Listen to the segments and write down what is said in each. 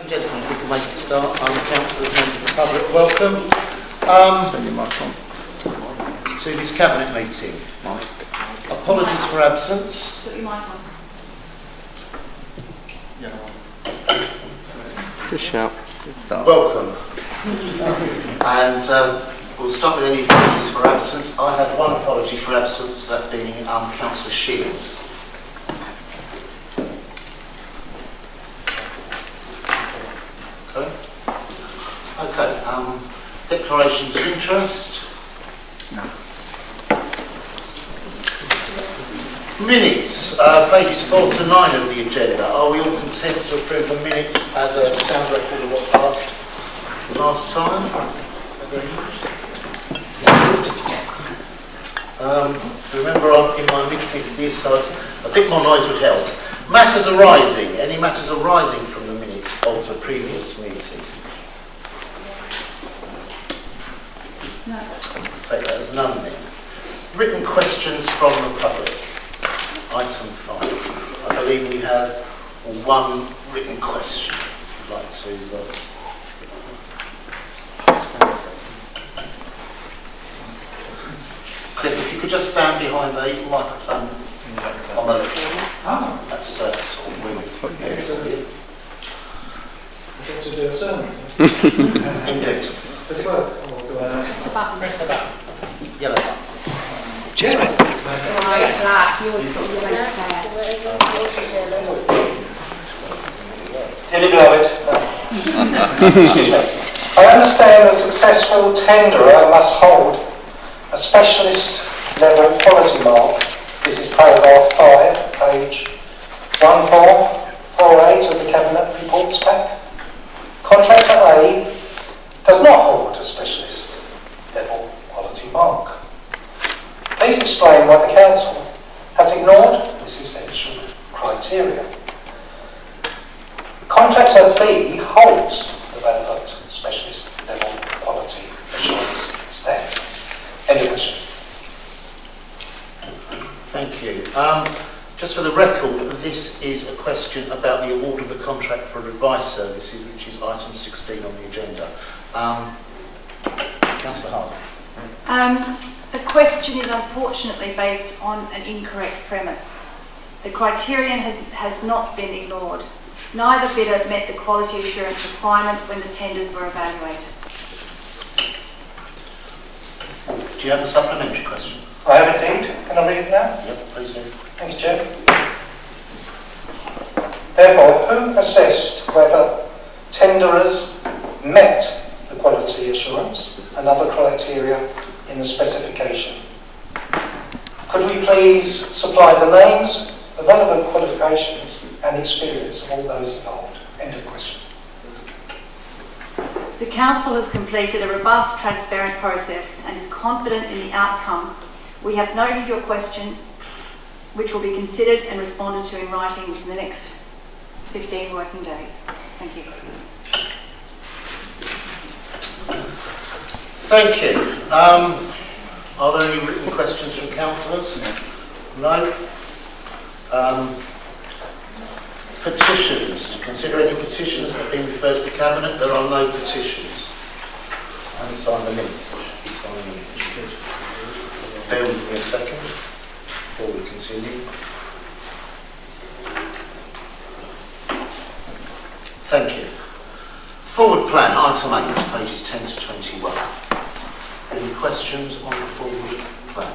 and gentlemen, if we can make a start, councillors, members of the public, welcome to this cabinet meeting. Apologies for absence. Put your mic on. Just shout. Welcome. And we'll start with any apologies for absence. I have one apology for absence, that being Councillor Shears. Okay, declarations of interest. No. Minutes, pages 4 to 9 of the agenda. Are we all content to approve the minutes as a sound record of what passed last time? Remember, I'm in my mid-50s, so a bit more noise would help. Matters arising. Any matters arising from the minutes of the previous meeting? No. Take that as none then. Written questions from the public. Item 5. I believe we have one written question. I'd like to... Cliff, if you could just stand behind the microphone on the left. That's sort of where we've put it. To do a sermon. Indeed. Does it work? Press the button. Press the button. Yellow button. Right, that. You're the Dearly beloved, I understand the successful tenderer must hold a specialist level quality mark. This is paragraph 5, page 1448 of the Cabinet Reports Pack. Contractor A does not hold a specialist level quality mark. Please explain why the Council has ignored this essential criteria. Contractor B holds the relevant specialist level quality assurance standard. Any question? Thank you. Just for the record, this is a question about the award of the contract for advice services, which is item 16 on the agenda. Councillor Harlow. The question is unfortunately based on an incorrect premise. The criterion has not been ignored. Neither bidder met the quality assurance requirement when the tenders were evaluated. Do you have a supplementary question? I have indeed. Can I read it now? Yep, please do. Thank you, Chair. Therefore, who assessed whether tenderers met the quality assurance and other criteria in the specification? Could we please supply the names, the relevant qualifications and experience of all those involved? End of question. The Council has completed a robust, transparent process and is confident in the outcome. We have noted your question, which will be considered and responded to in writing within the next 15 working days. Thank you. Thank you. Are there any written questions from councillors? No. Petitions. To consider any petitions that have been referred to the Cabinet, there are no petitions. Only sign the minutes. Be signed the minutes. Bear with me a second before we continue. Thank you. Forward plan, item 8, pages 10 to 21. Any questions on the forward plan?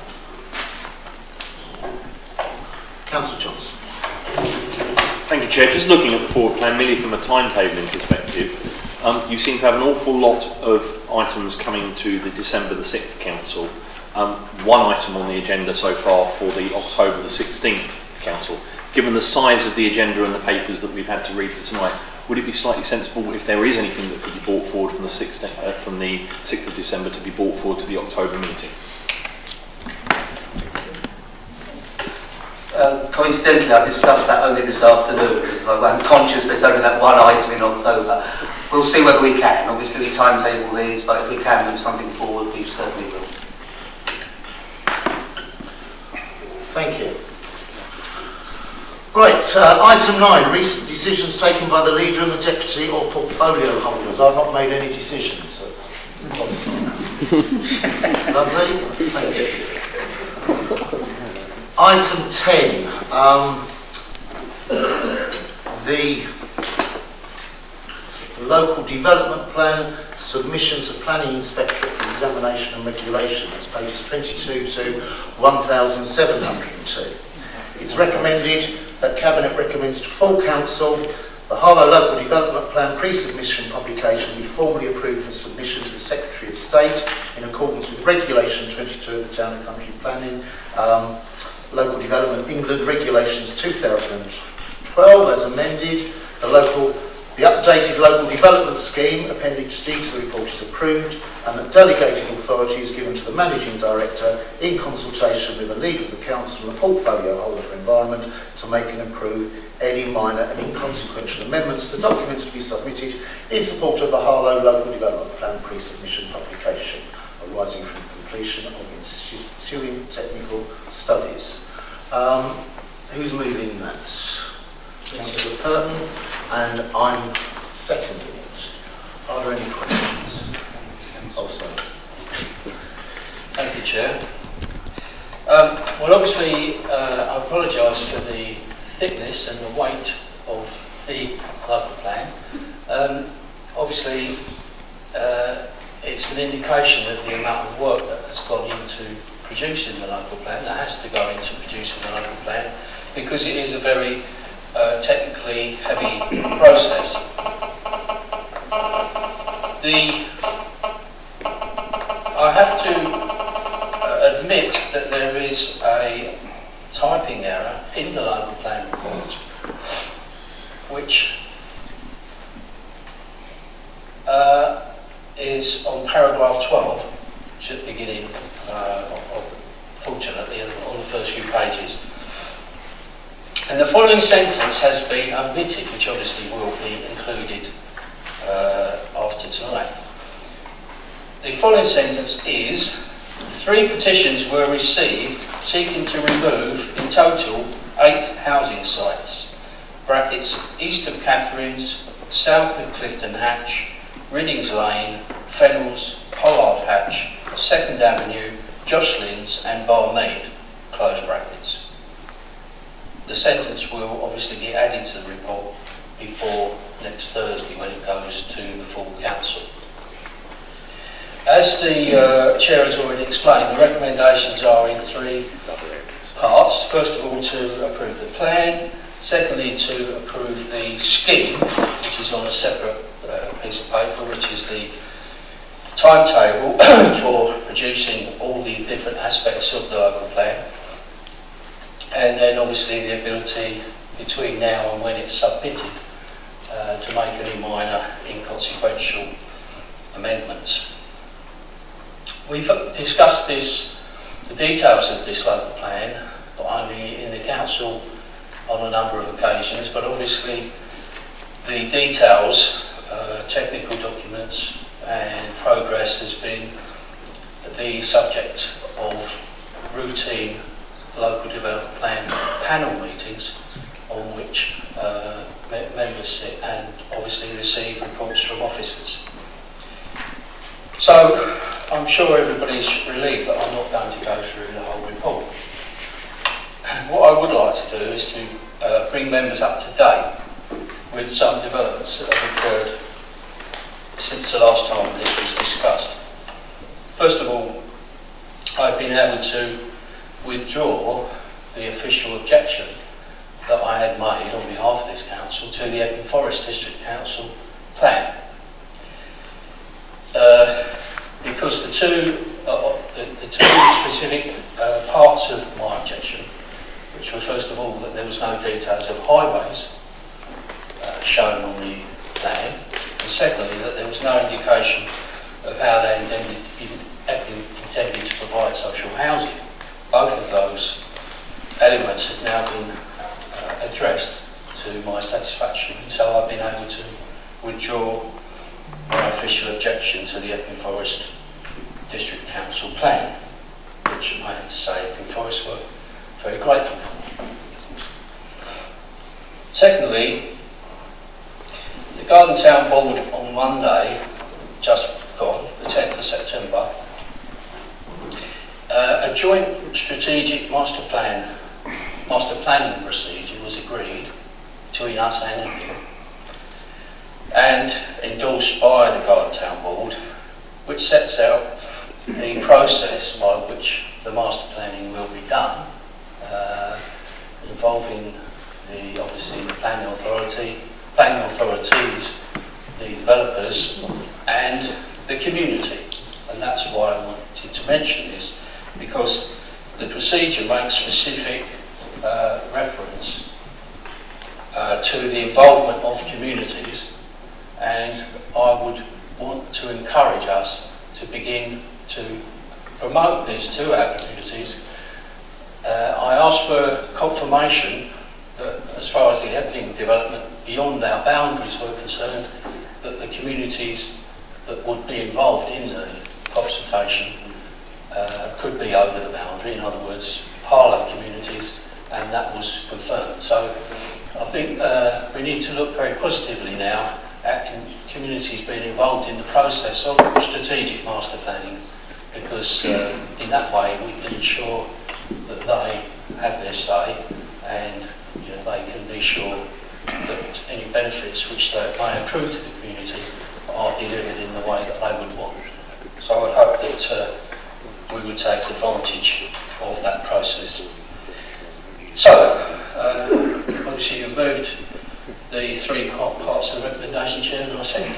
Councillor Johnson. Thank you, Chair. Just looking at the forward plan, merely from a timetabling perspective, you seem to have an awful lot of items coming to the December the 6th Council. One item on the agenda so far for the October the 16th Council. Given the size of the agenda and the papers that we've had to read for tonight, would it be slightly sensible if there is anything that could be brought forward from the 6th of December to be brought forward to the October meeting? Coincidentally, I discussed that only this afternoon because I'm conscious there's only that one item in October. We'll see whether we can. Obviously, we timetable these, but if we can move something forward, we certainly will. Thank you. Right, item 9, recent decisions taken by the leader and the deputy or portfolio holders. I've not made any decisions. So lovely. Thank you. Item 10, the local development plan submission to planning inspectorate for examination and regulation. That's pages 22 to 1702. It's recommended that Cabinet recommends to full council the Harlow Local Development Plan pre-submission publication be formally approved for submission to the Secretary of State in accordance with Regulation 22 of the Town and Country Planning, Local Development England Regulations 2012 as amended. The updated local development scheme, Appendix D to the report, is approved, and that delegated authority is given to the Managing Director in consultation with the Leader of the Council and the Portfolio Holder for Environment to make and approve any minor and inconsequential amendments to the documents to be submitted in support of the Harlow Local Development Plan pre-submission publication arising from completion of ensuing technical studies. Who's moving that? Councillor Purton, and I'm seconding it. Are there any questions? Oh, sorry. Thank you, Chair. Well, obviously, I apologise for the thickness and the weight of the local plan. Obviously, it's an indication of the amount of work that has gone into producing the local plan, that has to go into producing the local plan, because it is a very technically heavy process. I have to admit that there is a typing error in the local plan report, which is on paragraph 12, which is at the beginning, fortunately, on the first few pages. And the following sentence has been omitted, which obviously will be included after tonight. The following sentence is, 3 petitions were received seeking to remove, in total, 8 housing sites, brackets, east of Catherine's, south of Clifton Hatch, Riddings Lane, Fennels, Pollard Hatch, 2nd Avenue, Jocelyn's and Barmead, close brackets. The sentence will obviously be added to the report before next Thursday when it goes to the full council. As the Chair has already explained, the recommendations are in 3 parts. First of all, to approve the plan. Secondly, to approve the scheme, which is on a separate piece of paper, which is the timetable for producing all the different aspects of the local plan. And then obviously the ability between now and when it's submitted to make any minor inconsequential amendments. We've discussed the details of this local plan, not only in the council on a number of occasions, but obviously the details, technical documents and progress has been the subject of routine local development plan panel meetings on which members sit and obviously receive reports from officers. So I'm sure everybody's relieved that I'm not going to go through the whole report. What I would like to do is to bring members up to date with some developments that have occurred since the last time this was discussed. First of all, I've been able to withdraw the official objection that I had made on behalf of this council to the Epping Forest District Council plan. Because the two specific parts of my objection, which were first of all that there was no details of highways shown on the plan, and secondly that there was no indication of how they intended to provide social housing. Both of those elements have now been addressed to my satisfaction, so I've been able to withdraw my official objection to the Epping Forest District Council plan, which I have to say Epping Forest were very grateful for. Secondly, the Garden Town Board on Monday, just gone, the 10th of September, a joint strategic master planning procedure was agreed between us and you and endorsed by the Garden Town Board, which sets out the process by which the master planning will be done, involving obviously the planning authorities, the developers and the community. And that's why I wanted to mention this, because the procedure makes specific reference to the involvement of communities, and I would want to encourage us to begin to promote this to our communities. I asked for confirmation that as far as the Epping development beyond our boundaries were concerned, that the communities that would be involved in the consultation could be over the boundary, in other words, Harlow communities, and that was confirmed. So I think we need to look very positively now at communities being involved in the process of strategic master planning, because in that way we can ensure that they have their say, and they can be sure that any benefits which they may accrue to the community are delivered in the way that they would want. So I hope that we would take advantage of that process. So, obviously you've moved the three parts of the recommendation, Chair, and I second.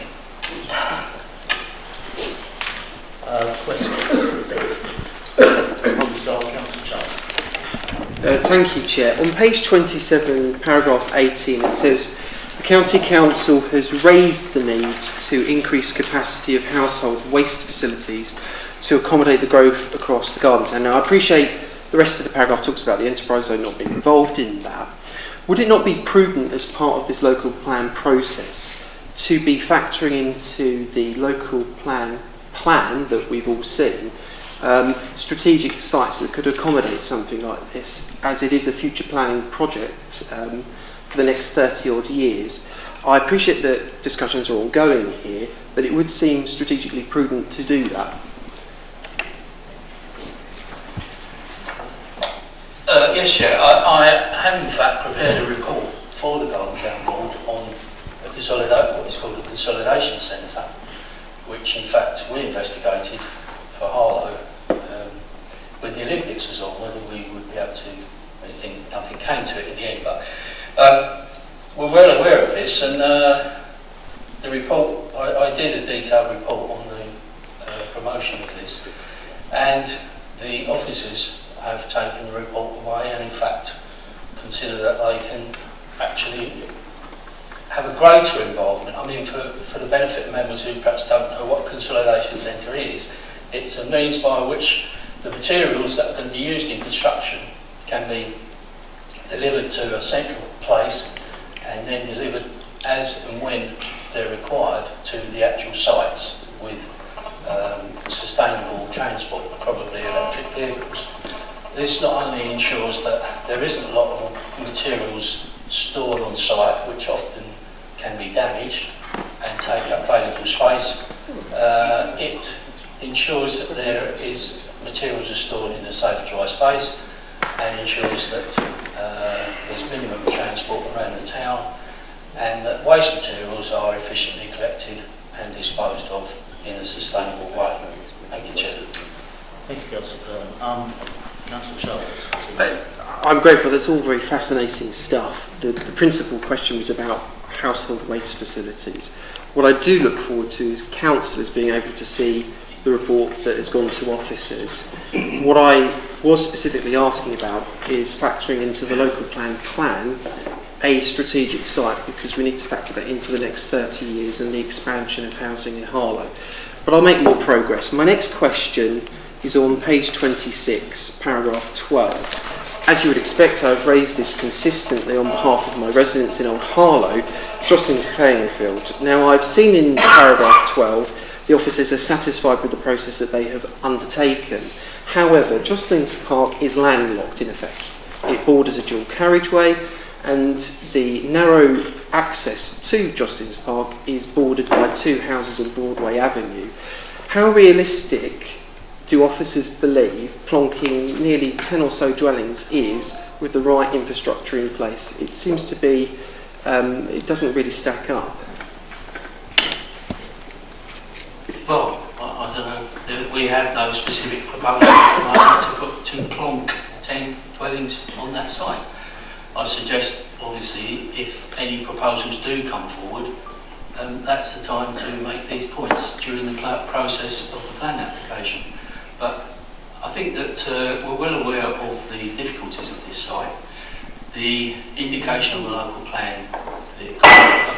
Thank you, Chair. On page 27, paragraph 18, it says, the County Council has raised the need to increase capacity of household waste facilities to accommodate the growth across the Garden Town. Now, I appreciate the rest of the paragraph talks about the enterprise zone not being involved in that. Would it not be prudent as part of this local plan process to be factoring into the local plan that we've all seen strategic sites that could accommodate something like this, as it is a future planning project for the next 30 odd years? I appreciate that discussions are ongoing here, but it would seem strategically prudent to do that. Yes, Chair. I have in fact prepared a report for the Garden Town Board on what is called a consolidation centre, which in fact we investigated for Harlow when the Olympics was on, whether we would be able to, nothing came to it in the end, but we're well aware of this, and the report, I did a detailed report on the promotion of this, and the officers have taken the report away and in fact consider that they can actually have a greater involvement. I mean, for the benefit of members who perhaps don't know what consolidation centre is, it's a means by which the materials that are going to be used in construction can be delivered to a central place and then delivered as and when they're required to the actual sites with sustainable transport, probably electric vehicles. This not only ensures that there isn't a lot of materials stored on site, which often can be damaged and take up valuable space, it ensures that there is materials are stored in a safe, dry space, and ensures that there's minimum transport around the town, and that waste materials are efficiently collected and disposed of in a sustainable way. Thank you, Chair. Thank you, Councillor. Councillor Charles. I'm grateful. That's all very fascinating stuff. The principal question was about household waste facilities. What I do look forward to is councillors being able to see the report that has gone to officers. What I was specifically asking about is factoring into the local plan a strategic site, because we need to factor that in for the next 30 years and the expansion of housing in Harlow. But I'll make more progress. My next question is on page 26, paragraph 12. As you would expect, I've raised this consistently on behalf of my residents in Old Harlow, Jocelyn's playing field. Now, I've seen in paragraph 12 the officers are satisfied with the process that they have undertaken. However, Jocelyn's Park is landlocked in effect. It borders a dual carriageway, and the narrow access to Jocelyn's Park is bordered by 2 houses on Broadway Avenue. How realistic do officers believe plonking nearly 10 or so dwellings is with the right infrastructure in place? It seems to be, it doesn't really stack up. Well, I don't know. We have no specific proposal at the moment to plonk 10 dwellings on that site. I suggest, obviously, if any proposals do come forward, that's the time to make these points during the process of the plan application. But I think that we're well aware of the difficulties of this site. The indication of the local plan that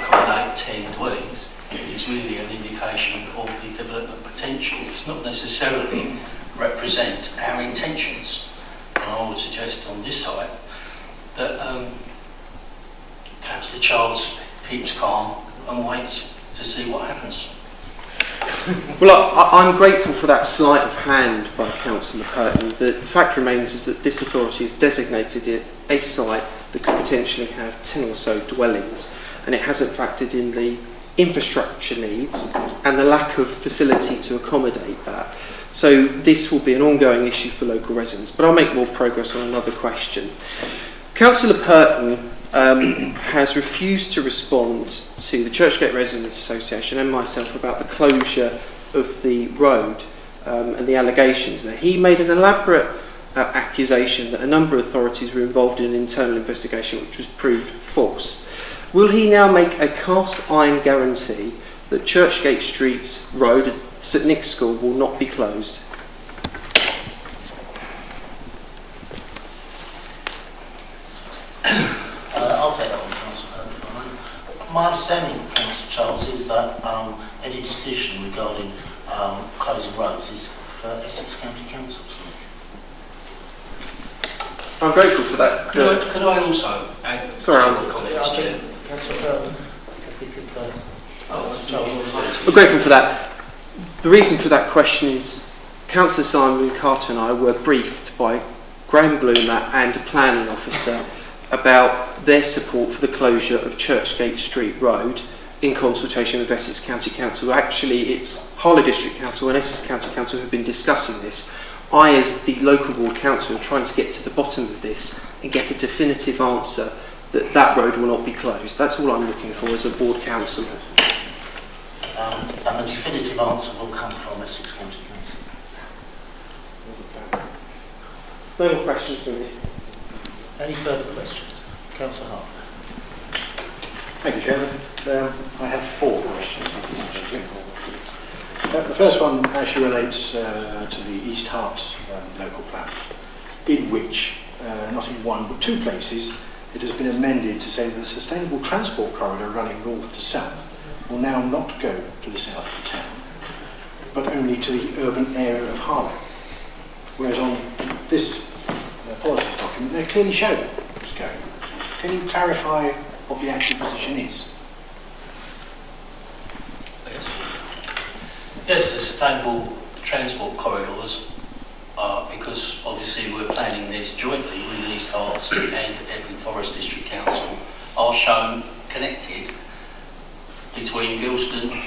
accommodate 10 dwellings is really an indication of the development potential. It's not necessarily represent our intentions. And I would suggest on this site that Councillor Charles keeps calm and waits to see what happens. Well, I'm grateful for that sleight of hand by Councillor Purton. The fact remains is that this authority has designated it a site that could potentially have 10 or so dwellings, and it hasn't factored in the infrastructure needs and the lack of facility to accommodate that. So this will be an ongoing issue for local residents, but I'll make more progress on another question. Councillor Purton has refused to respond to the Churchgate Residents Association and myself about the closure of the road and the allegations there. He made an elaborate accusation that a number of authorities were involved in an internal investigation which was proved false. Will he now make a cast iron guarantee that Churchgate Street's road at St Nick's School will not be closed? I'll take that one, Councillor. My understanding, Councillor Charles, is that any decision regarding closing roads is for Essex County Council to make. I'm grateful for that. Could I also add comments, Chair? Councillor, if we could... We're grateful for that. The reason for that question is Councillor Simon Carter and I were briefed by Graham Bloomer and a planning officer about their support for the closure of Churchgate Street Road in consultation with Essex County Council. Actually, it's Harlow District Council and Essex County Council who have been discussing this. I, as the local ward council, am trying to get to the bottom of this and get a definitive answer that that road will not be closed. That's all I'm looking for as a ward councillor. And the definitive answer will come from Essex County Council. No more questions from me. Any further questions? Councillor Hart. Thank you, Chairman. I have 4 questions. The first one actually relates to the East Herts local plan, in which, not in one but 2 places, it has been amended to say that the sustainable transport corridor running north to south will now not go to the south of the town, but only to the urban area of Harlow. Whereas on this policy document, they're clearly shown it's going. Can you clarify what the actual position is? Yes, the sustainable transport corridors are, because obviously we're planning this jointly with East Herts and Epping Forest District Council, are shown connected between Gilston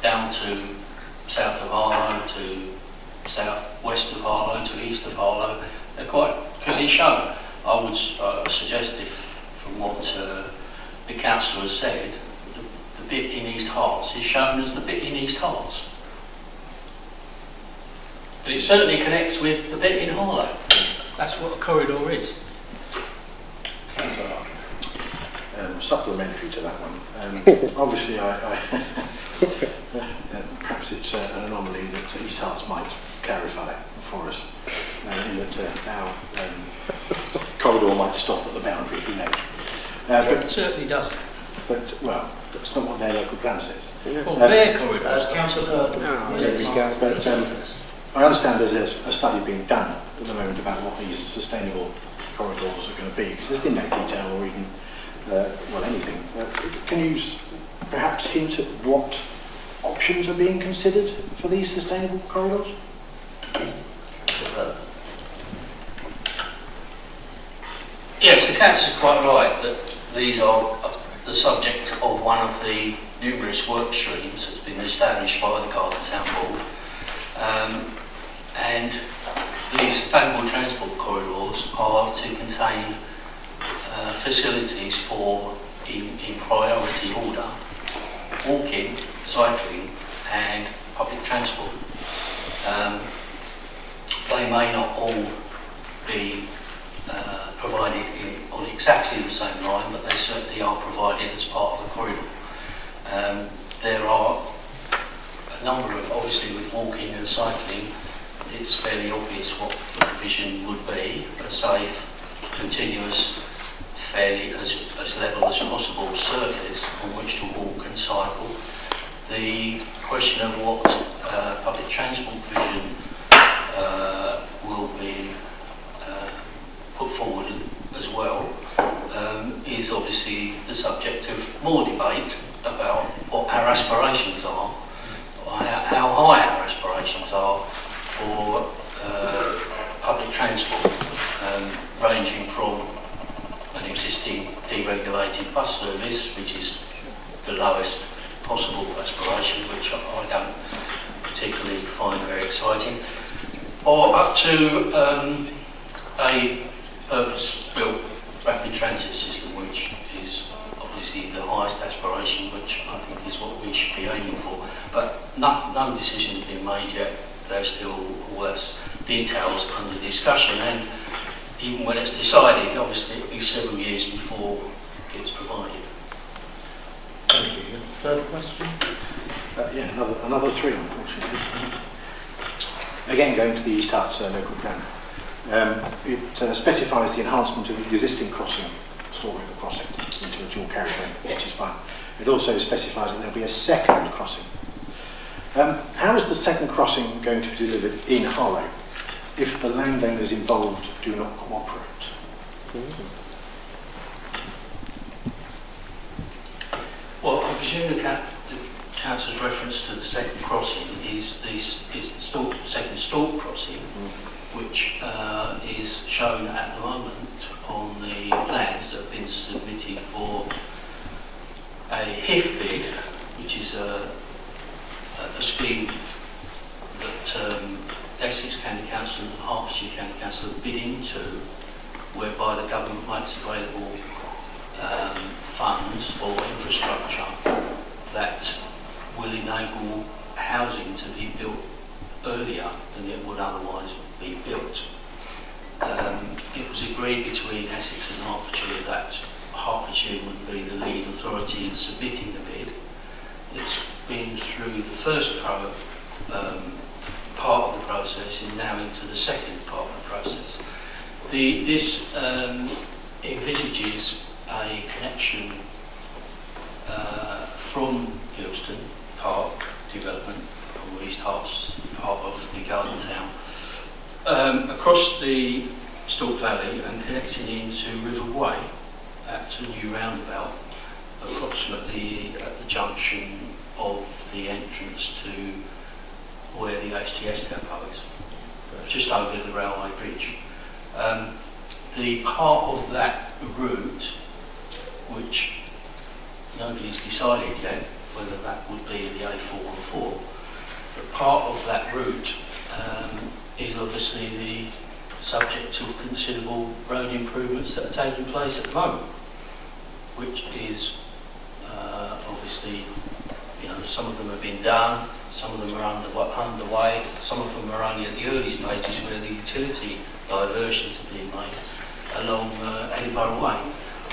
down to south of Harlow, to south west of Harlow, to east of Harlow. They're quite clearly shown. I would suggest, if from what the councillor has said, the bit in East Herts is shown as the bit in East Herts. But it certainly connects with the bit in Harlow. That's what a corridor is. Councillor Hart. Supplementary to that one. Obviously, perhaps it's an anomaly that East Herts might clarify for us, in that our corridor might stop at the boundary, who knows. But It certainly doesn't. But, well, that's not what their local plan says. Well, their corridors. Councillor Hart. But I understand there's a study being done at the moment about what these sustainable corridors are going to be, because there's been no detail or even, well, anything. Can you perhaps hint at what options are being considered for these sustainable corridors? Yes, the councillor is quite right that these are the subject of one of the numerous work streams that's been established by the Cardiff Town Board. And the sustainable transport corridors are to contain facilities for, in priority order, walking, cycling and public transport. They may not all be provided on exactly the same line, but they certainly are provided as part of the corridor. There are a number of, obviously with walking and cycling, it's fairly obvious what the provision would be: a safe, continuous, fairly as level as possible surface on which to walk and cycle. The question of what public transport provision will be put forward as well is obviously the subject of more debate about what our aspirations are, how high our aspirations are for public transport, ranging from an existing deregulated bus service, which is the lowest possible aspiration, which I don't particularly find very exciting, or up to a purpose-built rapid transit system, which is obviously the highest aspiration, which I think is what we should be aiming for. But no decision has been made yet. There's still worse details under discussion, and even when it's decided, obviously it'll be several years before it's provided. Thank you. Third question? Yeah, another three, unfortunately. Again, going to the East Herts local plan. It specifies the enhancement of the existing crossing, story of the crossing, into a dual carriageway, which is fine. It also specifies that there will be a second crossing. How is the second crossing going to be delivered in Harlow if the landowners involved do not cooperate? Well, I presume the council's reference to the second crossing is the second stalk crossing, which is shown at the moment on the plans that have been submitted for a HIF bid, which is a scheme that Essex County Council and Hertfordshire County Council have bid into, whereby the government makes available funds for infrastructure that will enable housing to be built earlier than it would otherwise be built. It was agreed between Essex and Hertfordshire that Hertfordshire would be the lead authority in submitting the bid. It's been through the first part of the process and now into the second part of the process. This envisages a connection from Hillston Park development, or East Herts, part of the Garden Town, across the Stalk Valley and connecting into River Way at a new roundabout, approximately at the junction of the entrance to where the HTS depot is, just over the railway bridge. The part of that route, which nobody's decided yet whether that would be the A414, but part of that route is obviously the subject of considerable road improvements that are taking place at the moment, which is obviously, some of them have been done, some of them are underway, some of them are only at the early stages where the utility diversions are being made along Edinburgh Way.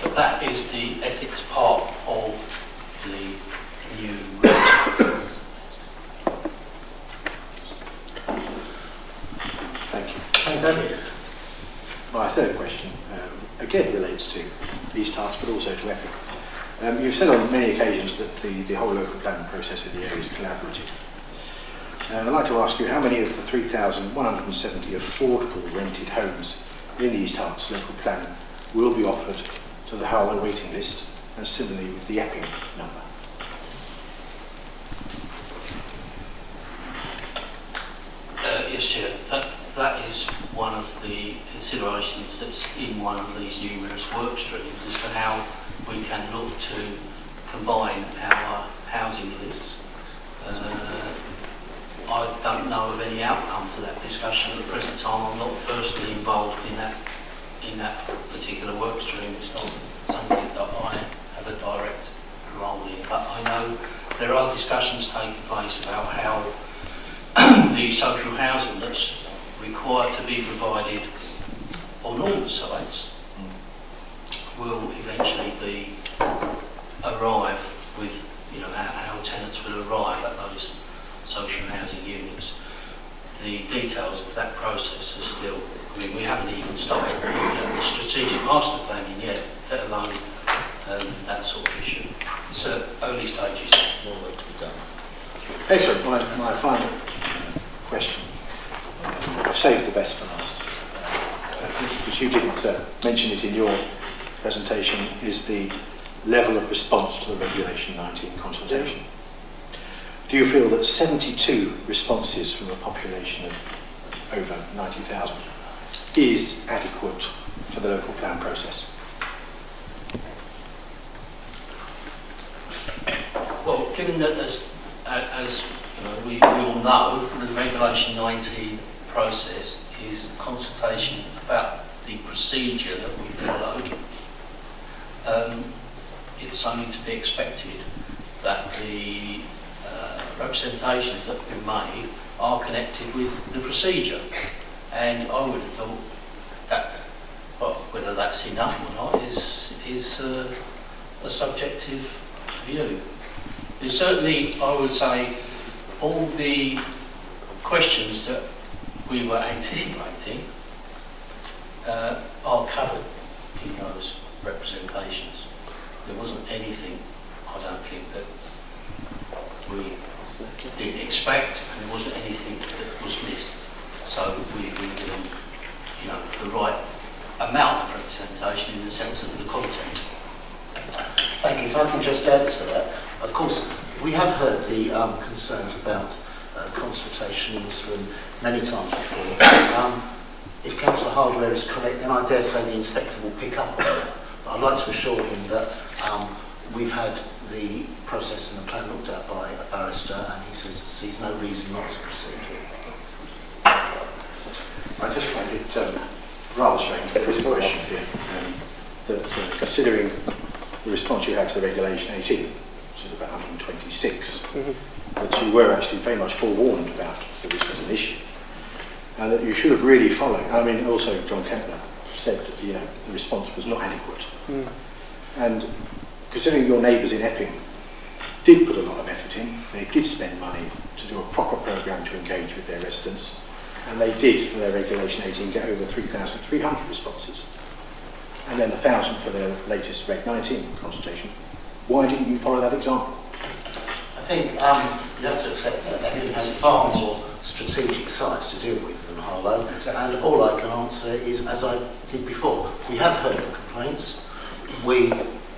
But that is the Essex part of the new route. Thank you. Thank you. My third question again relates to East Herts, but also to Epping. You've said on many occasions that the whole local planning process in the area is collaborative. I'd like to ask you how many of the 3,170 affordable rented homes in the East Herts local plan will be offered to the Harlow waiting list, and similarly with the Epping number? Yes, Chair. That is one of the considerations that's in one of these numerous work streams as to how we can look to combine our housing lists. I don't know of any outcome to that discussion at the present time. I'm not personally involved in that particular work stream. It's not something that I have a direct role in, but I know there are discussions taking place about how the social housing that's required to be provided on all the sites will eventually arrive with, how tenants will arrive at those social housing units. The details of that process are still, we haven't even started looking at the strategic master planning yet, let alone that sort of issue. It's early stages. More work to be done. Excellent. My final question. I've saved the best for last, because you didn't mention it in your presentation, is the level of response to the Regulation 19 consultation. Do you feel that 72 responses from a population of over 90,000 is adequate for the local plan process? Well, given that as we all know, the Regulation 19 process is consultation about the procedure that we followed. It's only to be expected that the representations that have been made are connected with the procedure, and I would have thought that, well, whether that's enough or not is a subjective view. It's certainly, I would say, all the questions that we were anticipating are covered in those representations. There wasn't anything, I don't think, that we didn't expect, and there wasn't anything that was missed. So we agreed on, the right amount of representation in the sense of the content. Thank you. If I can just add to that, of course, we have heard the concerns about consultation in this room many times before. If Councillor Hardware is correct, then I dare say the inspector will pick up on that. But I'd like to assure him that we've had the process and the plan looked at by a barrister, and he sees no reason not to proceed. I just find it rather strange that there is a question here that considering the response you had to the Regulation 18, which is about 126, that you were actually very much forewarned about that this was an issue, and that you should have really followed. I mean, also John Kempner said that the response was not adequate, and considering your neighbours in Epping did put a lot of effort in, they did spend money to do a proper programme to engage with their residents, and they did, for their Regulation 18, get over 3,300 responses, and then 1,000 for their latest Reg 19 consultation. Why didn't you follow that example? I think you have to accept that Epping has far more strategic sites to deal with than Harlow, and all I can answer is, as I did before, we have heard the complaints, we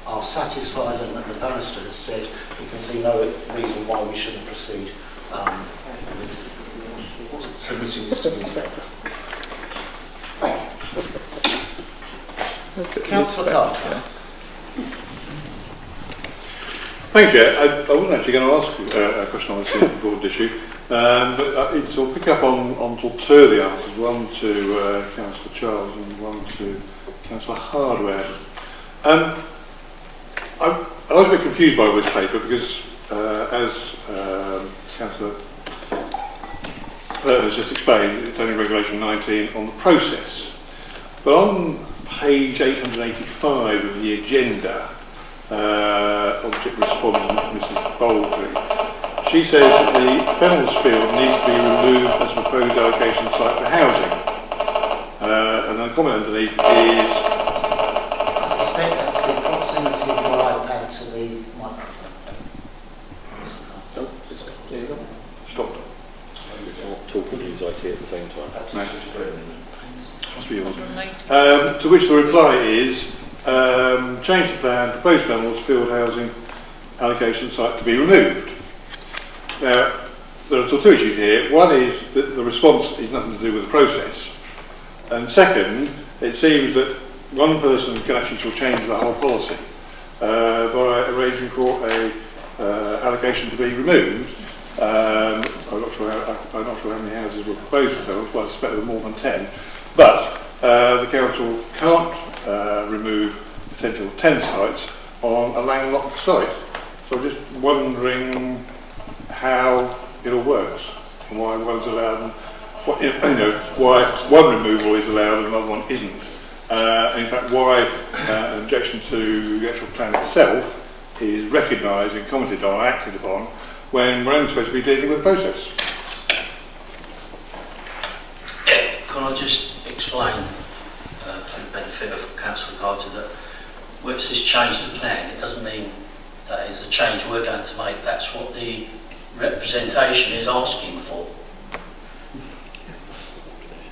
are satisfied, and that the barrister has said he can see no reason why we shouldn't proceed with submitting this to the inspector. Thank you. Councillor Carter. Thank you, Chair. I wasn't actually going to ask a question on this important issue, but I'll pick up on two of the answers, one to Councillor Charles and one to Councillor Hardware. I was a bit confused by this paper because, as Councillor has just explained, it's only Regulation 19 on the process. But on page 885 of the agenda, object respondent, Mrs. Baldry, she says that the Fennels field needs to be removed as a proposed allocation site for housing. And the comment underneath is... I suspect that's the proximity of my iPad to the microphone. Stop. Talking to use IT at the same time. Must be yours. To which the reply is, change the plan, proposed Fennels field housing allocation site to be removed. Now, there are two issues here. One is that the response is nothing to do with the process. And second, it seems that one person can actually sort of change the whole policy by arranging for a allocation to be removed. I'm not sure how many houses were proposed for sale, but I suspect there were more than 10. But the council can't remove potential 10 sites on a landlocked site. So I'm just wondering how it all works and why one's allowed and why one removal is allowed and another one isn't. In fact, why an objection to the actual plan itself is recognised and commented on, acted upon, when we're only supposed to be dealing with the process. Yeah, can I just explain, for the benefit of Councillor Carter, that where it says change the plan, it doesn't mean that is the change we're going to make. That's what the representation is asking for.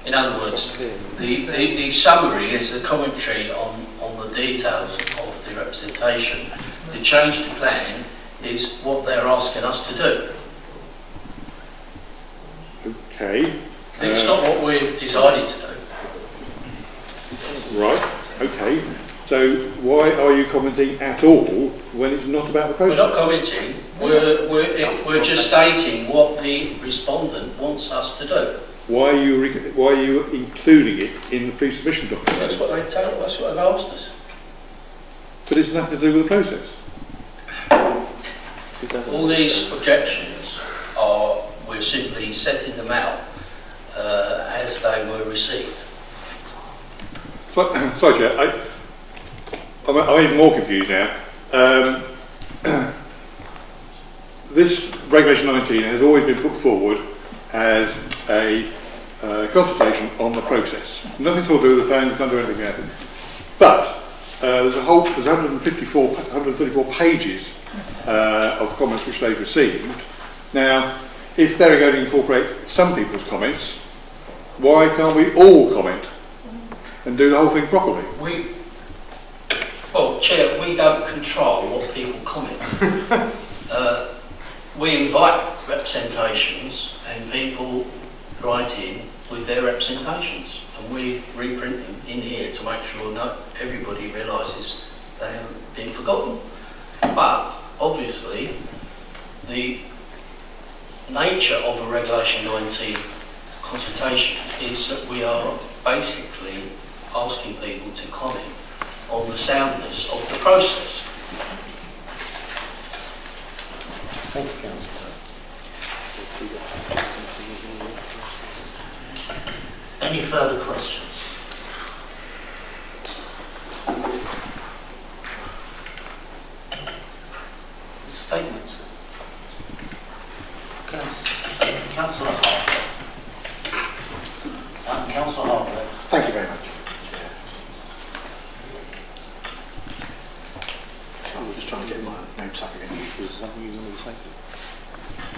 In other words, the summary is the commentary on the details of the representation. The change to plan is what they're asking us to do. Okay. It's not what we've decided to do. Right, okay. So why are you commenting at all when it's not about the process? We're not commenting, we're just stating what the respondent wants us to do. Why are you including it in the pre-submission document? That's what they've asked us. But it's nothing to do with the process. All these objections we're simply setting them out as they were received. Sorry, Chair, I'm even more confused now. This Regulation 19 has always been put forward as a consultation on the process. Nothing to do with the plan, we can't do anything about it. But there's 134 pages of comments which they've received. Now, if they're going to incorporate some people's comments, why can't we all comment and do the whole thing properly? Well, Chair, we don't control what people comment. We invite representations and people write in with their representations, and we reprint them in here to make sure everybody realises they haven't been forgotten. But obviously the nature of a Regulation 19 consultation is that we are basically asking people to comment on the soundness of the process. Thank you, Councillor. Any further questions? Statements. Councillor Harlow. Councillor Harlow. Thank you very much. I'm just trying to get my notes up again. Was there something you wanted to say?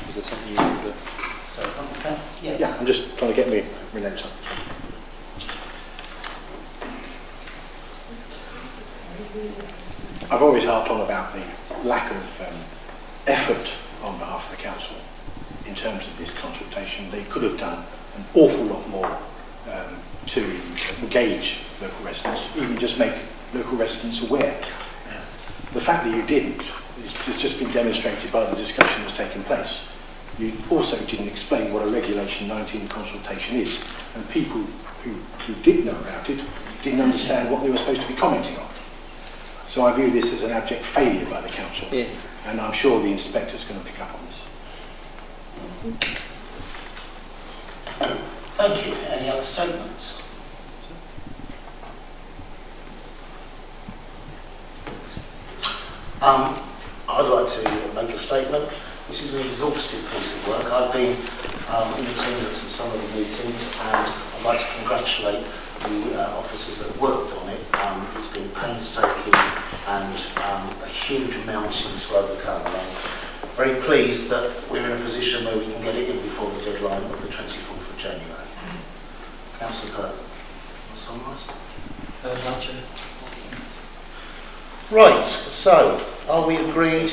Was there something you wanted to... Yeah, I'm just trying to get my notes up. I've always harped on about the lack of effort on behalf of the council in terms of this consultation. They could have done an awful lot more to engage local residents, even just make local residents aware. The fact that you didn't has just been demonstrated by the discussion that's taken place. You also didn't explain what a Regulation 19 consultation is, and people who did know about it didn't understand what they were supposed to be commenting on. So I view this as an abject failure by the council, and I'm sure the inspector's going to pick up on this. Thank you. Any other statements? I'd like to make a statement. This is an exhaustive piece of work. I've been in attendance at some of the meetings, and I'd like to congratulate the officers that worked on it. It's been painstaking and a huge mountain to overcome. I'm very pleased that we're in a position where we can get it in before the deadline of the 24th of January. Councillor Kirk, summarise? Right, so are we agreed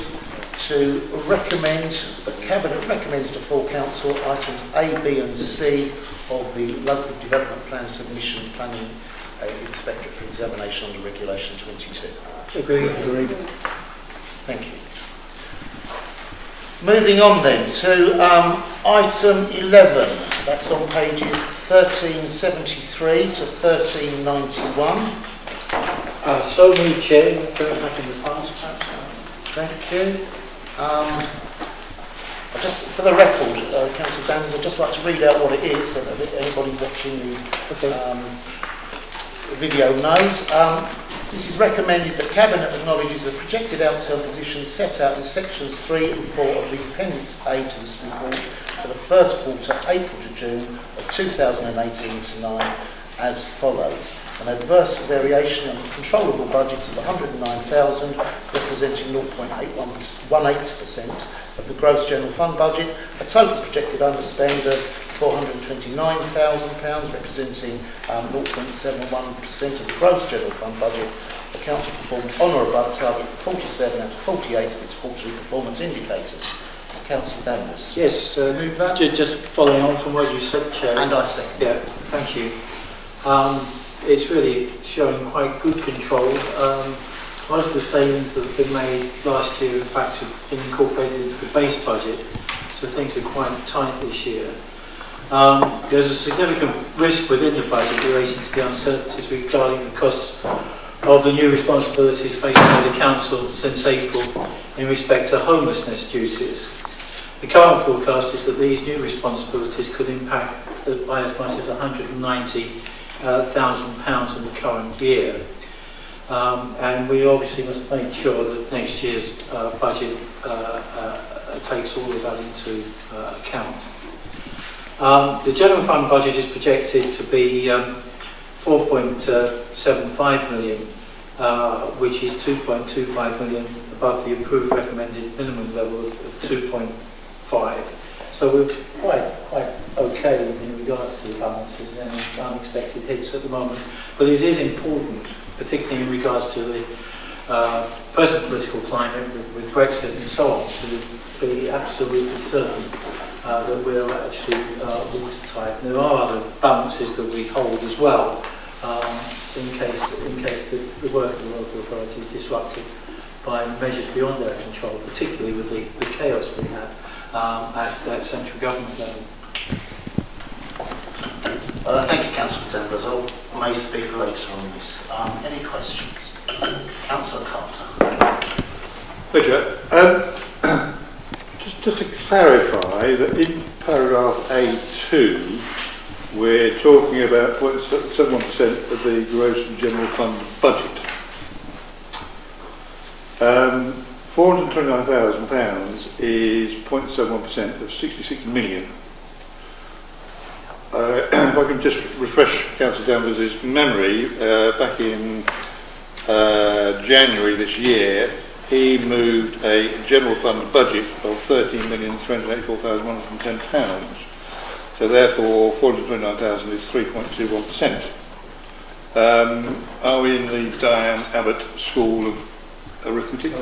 to recommend, the Cabinet recommends to full council items A, B and C of the local development plan submission planning inspectorate for examination under Regulation 22. Agreed. Thank you. Moving on then to item 11, that's on pages 1373 to 1391. So moved, Chair. Going back in the past, perhaps. Thank you. Just for the record, Councillor Daniels, I'd just like to read out what it is so that anybody watching the video knows. This is recommended that Cabinet acknowledges the projected outturn positions set out in sections 3 and 4 of the Appendix A to this report for the first quarter, April to June of 2018 to 9, as follows. An adverse variation in controllable budgets of 109,000, representing 0.18% of the gross general fund budget, a total projected underspend of £429,000, representing 0.71% of the gross general fund budget. The Council performed on or above target for 47 out of 48 of its quarterly performance indicators. Councillor Daniels. Yes, move that. Just following on from what you said, Chair. And I second. Yeah, thank you. It's really showing quite good control. Most of the savings that have been made last year, in fact, have been incorporated into the base budget, so things are quite tight this year. There's a significant risk within the budget relating to the uncertainties regarding the costs of the new responsibilities faced by the Council since April in respect to homelessness duties. The current forecast is that these new responsibilities could impact by as much as £190,000 in the current year. And we obviously must make sure that next year's budget takes all of that into account. The general fund budget is projected to be 4.75 million, which is 2.25 million above the approved recommended minimum level of 2.5. So we're quite okay in regards to the balances and unexpected hits at the moment. But it is important, particularly in regards to the present political climate with Brexit and so on, to be absolutely certain that we're actually watertight. There are other balances that we hold as well, in case the work of the local authority is disrupted by measures beyond our control, particularly with the chaos we have at central government level. Thank you, Councillor Danvers. I may speak later on this. Any questions? Councillor Carter. Thank you. Just to clarify that in paragraph A2, we're talking about 0.71% of the gross general fund budget. £429,000 is 0.71% of 66 million. If I can just refresh Councillor Danvers' memory, back in January this year, he moved a general fund budget of £13,384,110. So therefore, 429,000 is 3.21%. Are we in the Diane Abbott School of Arithmetic?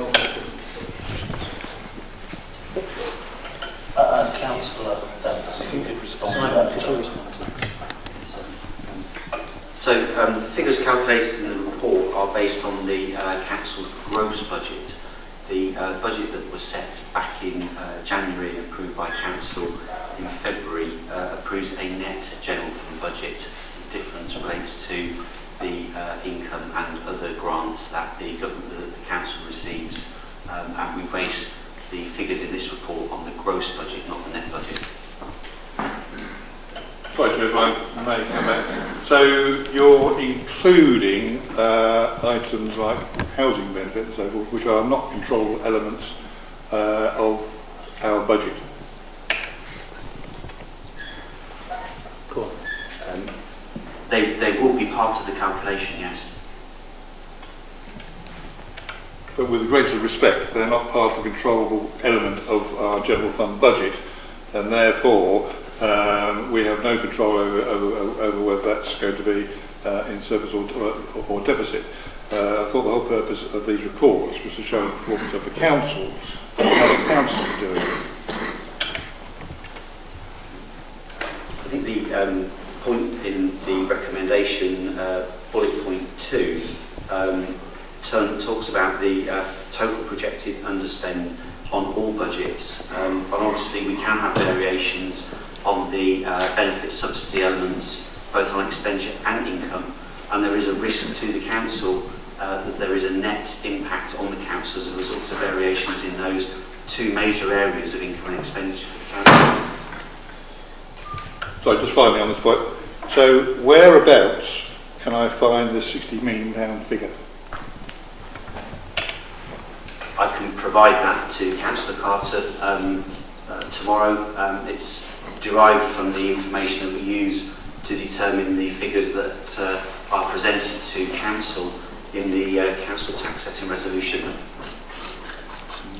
Councillor Danvers, if you could respond to that. So the figures calculated in the report are based on the Council's gross budget. The budget that was set back in January and approved by Council in February approves a net general fund budget. The difference relates to the income and other grants that the Council receives, and we base the figures in this report on the gross budget, not the net budget. Right, so if I may come back. So you're including items like housing benefit and so forth, which are not controllable elements of our budget. Cool. They will be part of the calculation, yes. But with the greatest respect, they're not part of the controllable element of our general fund budget, and therefore we have no control over whether that's going to be in surplus or deficit. I thought the whole purpose of these reports was to show the performance of the council how the council are doing. I think the point in the recommendation, bullet point 2, talks about the total projected underspend on all budgets, but obviously we can have variations on the benefit subsidy elements, both on expenditure and income, and there is a risk to the council that there is a net impact on the council as a result of variations in those two major areas of income and expenditure for the council. So just finally on this point, so whereabouts can I find the £60 million figure? I can provide that to Councillor Carter tomorrow. It's derived from the information that we use to determine the figures that are presented to Council in the Council tax setting resolution.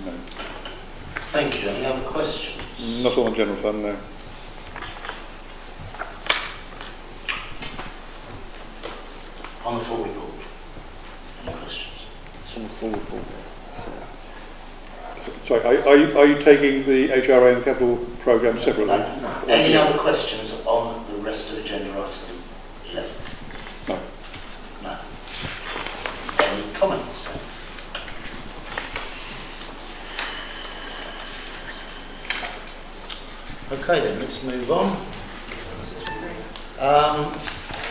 No. Thank you. Any other questions? Not on the general fund, no. On the full report? Any questions? It's on the full report. Sorry, are you taking the HRA and the capital programme separately? No. Any other questions on the rest of agenda item 11? No. No. Any comments? Okay then, let's move on.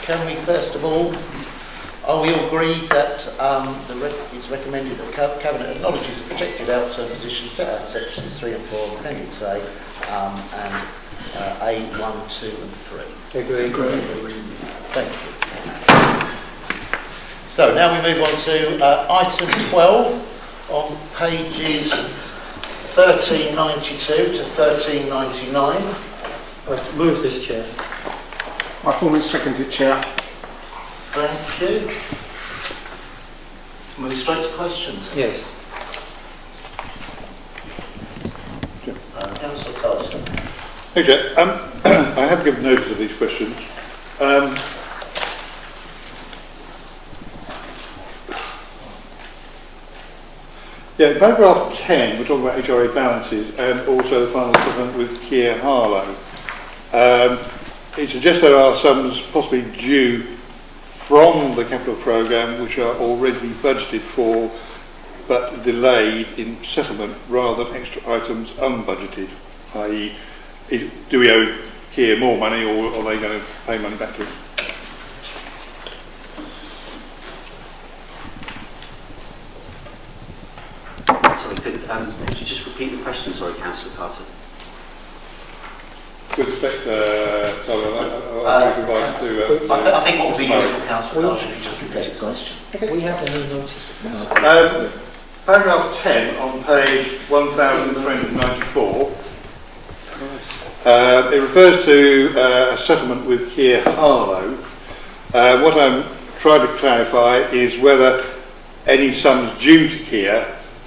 Can we first of all, are we all agreed that it's recommended that Cabinet acknowledges the projected outturn position set out in sections 3 and 4 of Appendix A and A1, 2 and 3? Agree. Thank you. So now we move on to item 12 on pages 1392 to 1399. I move this, Chair. My former seconded, Chair. Thank you. Move straight to questions. Yes. Councillor Carter. Hey, Chair. I have given notice of these questions. In paragraph 10, we're talking about HRA balances and also the final settlement with Keir Harlow. It suggests there are sums possibly due from the capital programme which are already budgeted for but delayed in settlement rather than extra items unbudgeted, i.e. do we owe Keir more money or are they going to pay money back to us? Sorry, could you just repeat the question, sorry, Councillor Carter? With respect, I think what would be useful, Councillor Carter, if you just repeat the question. We have a new notice. paragraph 10 on page 1394. It refers to a settlement with Keir Harlow. What I'm trying to clarify is whether any sums due to Keir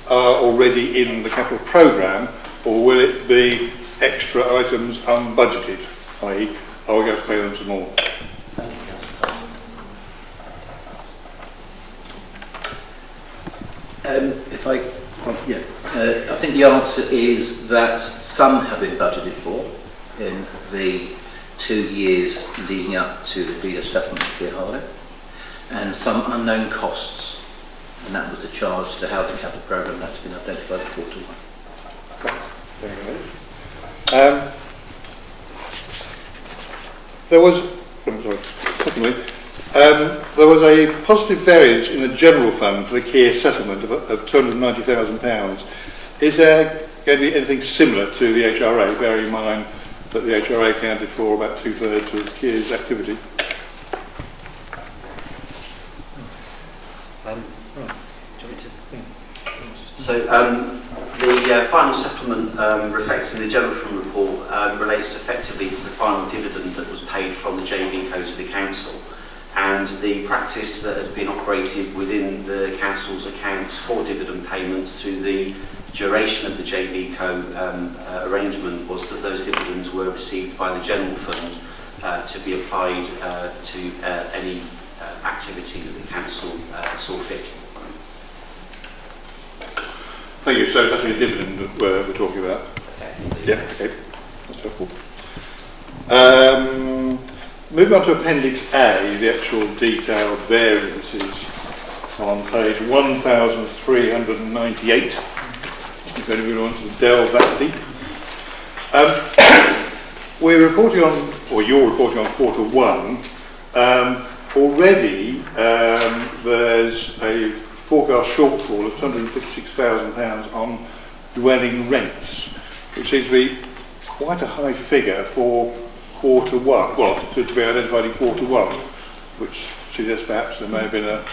are already in the capital programme, or will it be extra items unbudgeted, i.e. are we going to pay them some more? Thank you, Councillor Carter. I think the answer is that some have been budgeted for in the 2 years leading up to the settlement of Keir Harlow, and some unknown costs, and that was a charge to how the capital programme had been identified at quarter one. Very good. Secondly, there was a positive variance in the general fund for the Keir settlement of £290,000. Is there going to be anything similar to the HRA, bearing in mind that the HRA accounted for about 2/3 of Keir's activity? The final settlement reflected in the general fund report relates effectively to the final dividend that was paid from the JV Co to the council, and the practice that has been operated within the council's accounts for dividend payments through the duration of the JV Co arrangement was that those dividends were received by the general fund to be applied to any activity that the council saw fit. Thank you. So it's actually a dividend that we're talking about? Yeah, okay. That's helpful. Moving on to Appendix A, the actual detailed variances on page 1398, if anybody wants to delve that deep. We're reporting on, or you're reporting on Q1. Already there's a forecast shortfall of £256,000 on dwelling rents, which seems to be quite a high figure for Q1, well, to be identified in Q1, which suggests perhaps there may have been an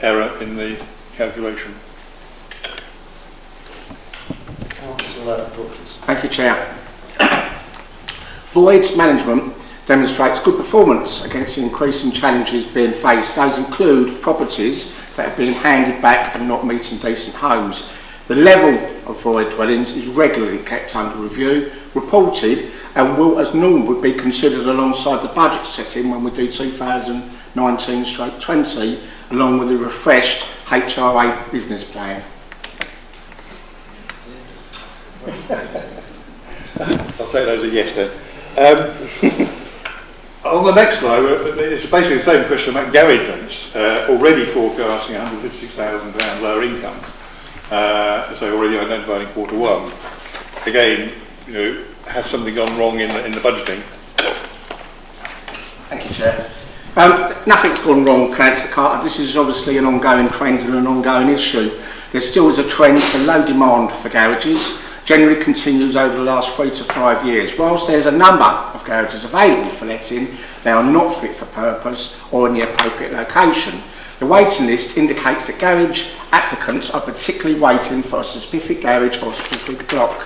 error in the calculation. Councillor Brookes. Thank you, Chair. Voids management demonstrates good performance against the increasing challenges being faced. Those include properties that have been handed back and not meeting decent homes. The level of void dwellings is regularly kept under review, reported, and will, as normal, would be considered alongside the budget setting when we do 2019/20, along with a refreshed HRA business plan. I'll take those as a yes then. On the next slide, it's basically the same question about garage rents, already forecasting £156,000 lower income, so already identified in Q1. Again, has something gone wrong in the budgeting? Thank you, Chair. Nothing's gone wrong, Councillor Carter. This is obviously an ongoing trend and an ongoing issue. There still is a trend for low demand for garages, generally continues over the last 3 to 5 years. Whilst there's a number of garages available for letting, they are not fit for purpose or in the appropriate location. The waiting list indicates that garage applicants are particularly waiting for a specific garage or a specific block,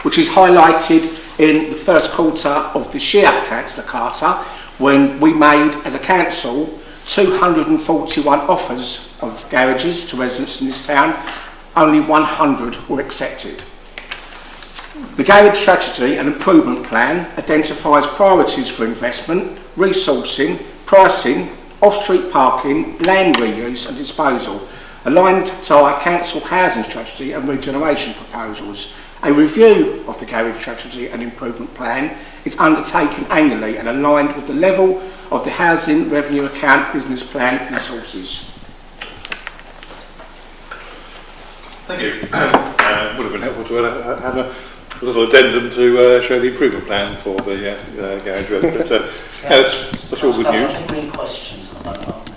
which is highlighted in the first quarter of this year, Councillor Carter, when we made, as a council, 241 offers of garages to residents in this town. Only 100 were accepted. The garage strategy and improvement plan identifies priorities for investment, resourcing, pricing, off-street parking, land reuse and disposal, aligned to our council housing strategy and regeneration proposals. A review of the garage strategy and improvement plan is undertaken annually and aligned with the level of the housing revenue account business plan resources. Thank you. Would have been helpful to have a little addendum to show the improvement plan for the garage rent, but that's all good news. I think we need questions on that, aren't we?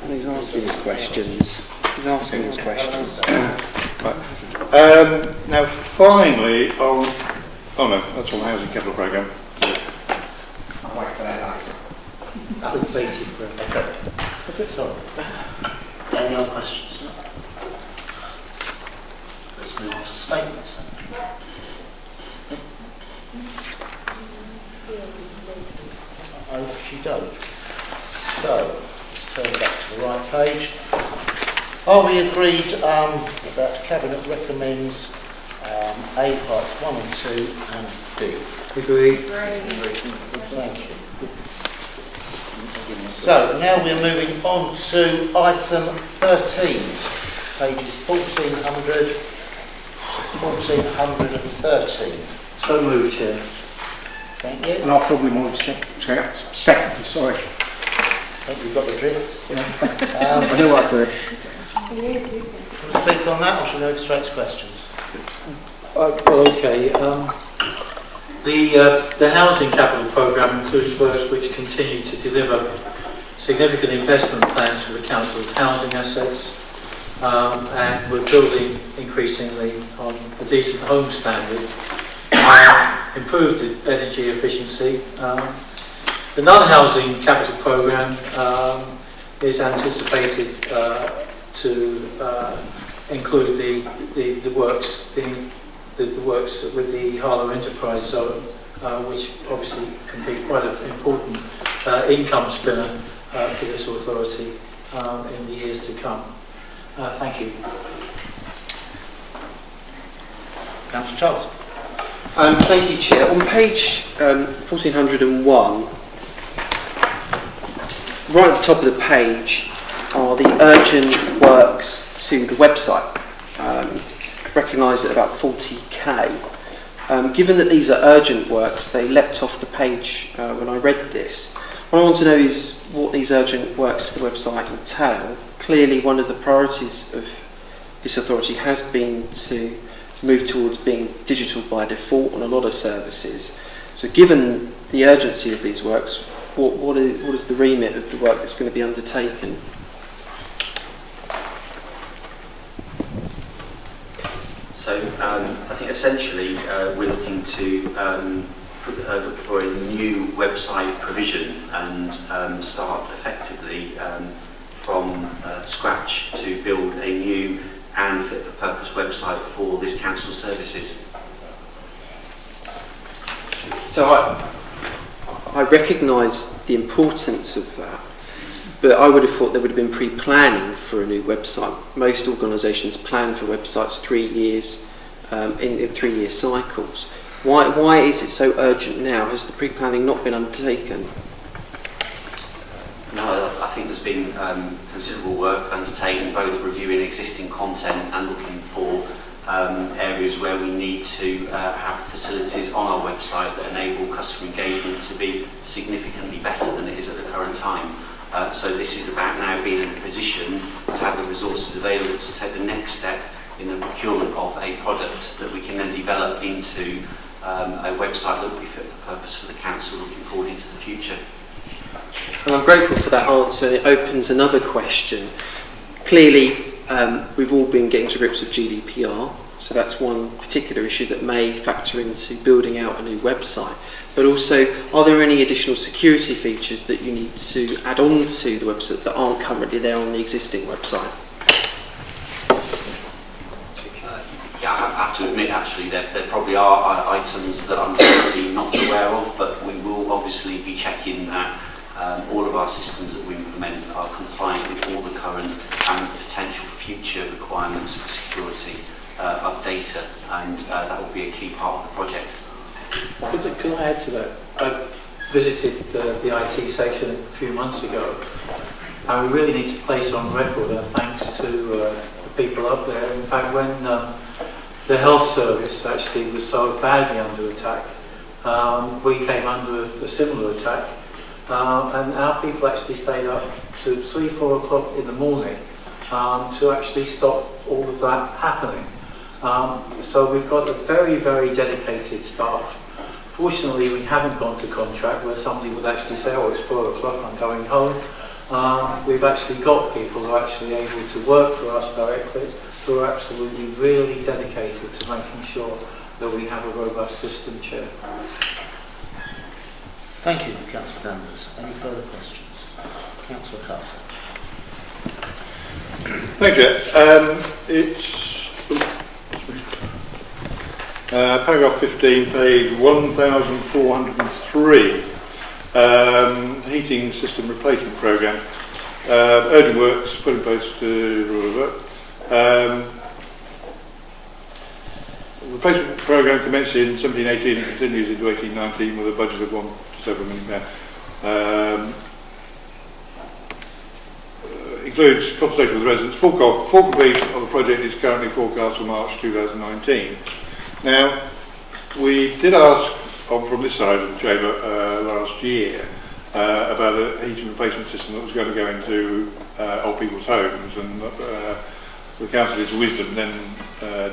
And he's asking his questions. He's asking his questions. Right. Now, finally, on... Oh no, that's on the Housing Capital Programme. I'll wait for that later. Okay, sorry. Any other questions? Let's move on to statements. Okey-doke. So, let's turn back to the right page. Are we agreed that Cabinet recommends A parts 1 and 2 and B? Agreed. Thank you. So now we're moving on to item 13, pages 1400 to 1413. So moved, Chair. Thank you. And I'll probably move second, sorry. I think we've got the drift. I know what to do. Can we speak on that, or shall we go straight to questions? Okay. The housing capital programme includes works which continue to deliver significant investment plans for the council's housing assets, and we're building increasingly on a decent home standard, improved energy efficiency. The non-housing capital programme is anticipated to include the works with the Harlow enterprise zone, which obviously can be quite an important income spinner for this authority in the years to come. Thank you. Councillor Charles. Thank you, Chair. On page 1401, right at the top of the page are the urgent works to the website. recognised at about 40k. Given that these are urgent works, they leapt off the page when I read this. What I want to know is what these urgent works to the website entail. Clearly, one of the priorities of this authority has been to move towards being digital by default on a lot of services. So given the urgency of these works, what is the remit of the work that's going to be undertaken? So I think essentially we're looking to look for a new website provision and start effectively from scratch to build a new and fit for purpose website for this council services. So I recognise the importance of that, but I would have thought there would have been pre-planning for a new website. Most organisations plan for websites 3 years in 3-year cycles. Why is it so urgent now? Has the pre-planning not been undertaken? No, I think there's been considerable work undertaken, both reviewing existing content and looking for areas where we need to have facilities on our website that enable customer engagement to be significantly better than it is at the current time. So this is about now being in a position to have the resources available to take the next step in the procurement of a product that we can then develop into a website that will be fit for purpose for the council looking forward into the future. And I'm grateful for that answer. It opens another question. Clearly, we've all been getting to grips with GDPR, so that's one particular issue that may factor into building out a new website. But also, are there any additional security features that you need to add on to the website that aren't currently there on the existing website? Yeah, I have to admit actually there probably are items that I'm currently not aware of, but we will obviously be checking that all of our systems that we implement are compliant with all the current and potential future requirements for security of data, and that will be a key part of the project. Could I add to that? I visited the IT section a few months ago, and we really need to place on record our thanks to the people up there. In fact, when the health service actually was so badly under attack, we came under a similar attack, and our people actually stayed up to 3-4 o'clock in the morning to actually stop all of that happening. So we've got a very, very dedicated staff. Fortunately, we haven't gone to contract where somebody would actually say, oh, it's 4 o'clock, I'm going home. We've actually got people who are actually able to work for us directly, who are absolutely really dedicated to making sure that we have a robust system, Chair. Thank you, Councillor Danvers. Any further questions? Councillor Carter. Thank you. It's paragraph 15, page 1403, heating system replacement programme. Urgent works put in place to... replacement programme commenced in 1718 and continues into 1819 with a budget of £1.7 million. Includes consultation with residents. Full completion of the project is currently forecast for March 2019. Now, we did ask from this side of the chamber last year about a heating replacement system that was going to go into old people's homes, and the council, in its wisdom, then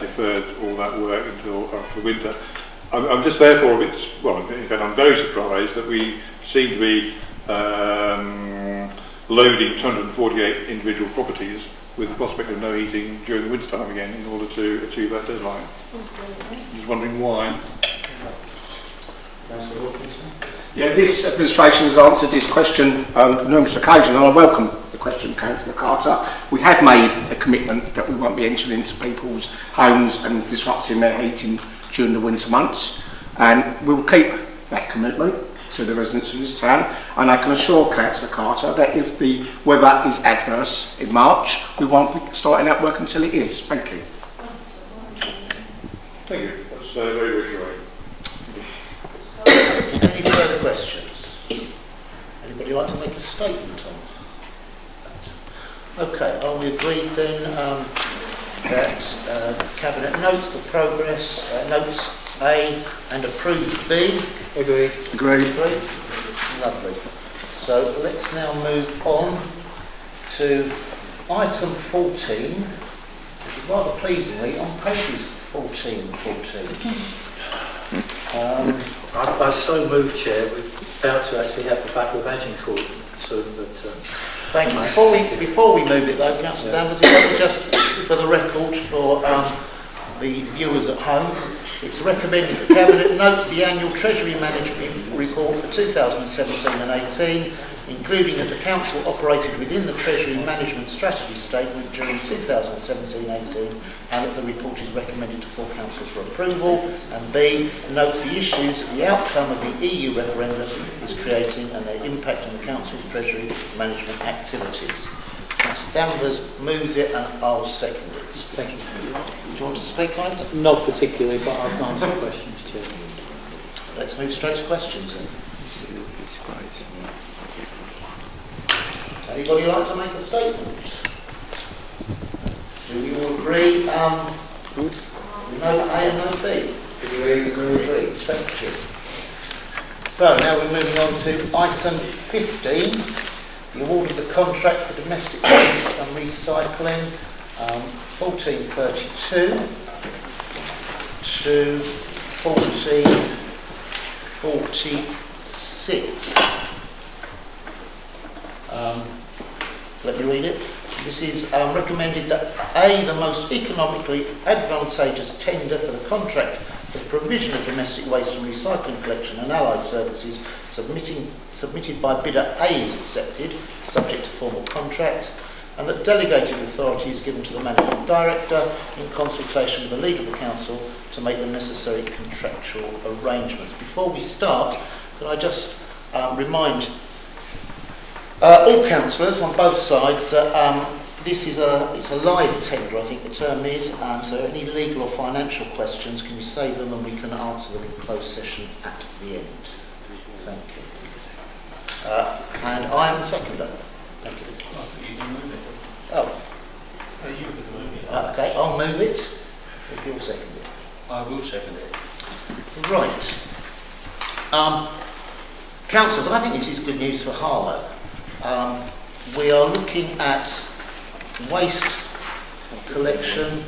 deferred all that work until after the winter. I'm just therefore a bit, well, in fact, I'm very surprised that we seem to be loading 248 individual properties with the prospect of no heating during the winter time again in order to achieve that deadline. Just wondering why. Yeah, this administration has answered this question on numerous occasions, and I welcome the question, Councillor Carter. We have made a commitment that we won't be entering into people's homes and disrupting their heating during the winter months, and we will keep that commitment to the residents of this town, and I can assure Councillor Carter that if the weather is adverse in March, we won't be starting that work until it is. Thank you. Thank you. That's very reassuring. Any further questions? Anybody like to make a statement on that? Okay, are we agreed then that Cabinet notes the progress, notes A and approves B. Agree. Agreed. Agree? Lovely. So let's now move on to item 14, which is rather pleasingly on pages 14 and 14. I so moved, Chair. We're about to actually have the Battle of Agincourt soon, but... Thank you. Before we move it though, Councillor Danvers, just for the record for the viewers at home, it's recommended that Cabinet notes the annual Treasury Management Report for 2017 and 18, including that the Council operated within the Treasury Management Strategy Statement during 2017-18, and that the report is recommended to full Council for approval. And B, notes the issues the outcome of the EU referendum is creating and their impact on the Council's Treasury Management activities. Councillor Danvers moves it and I'll second it. Thank you. Do you want to speak on it? Not particularly, but I'll answer questions, Chair. Let's move straight to questions then. Anybody like to make a statement? Do we all agree? No A and no B? Agree. Thank you. So now we're moving on to item 15, the award of the contract for domestic waste and recycling, 1432 to 1446. Let me read it. This is recommended that A, the most economically advantageous tender for the contract for the provision of domestic waste and recycling collection and allied services submitted by bidder A is accepted, subject to formal contract, and that delegated authority is given to the Managing Director in consultation with the Leader of the Council to make the necessary contractual arrangements. Before we start, could I just remind all councillors on both sides that this is it's a live tender, I think the term is, so any legal or financial questions, can you save them and we can answer them in closed session at the end. Thank you. And I am the seconder. Thank you. Oh. Okay, I'll move it if you'll second it. I will second it. Right. Councillors, I think this is good news for Harlow. We are looking at waste collection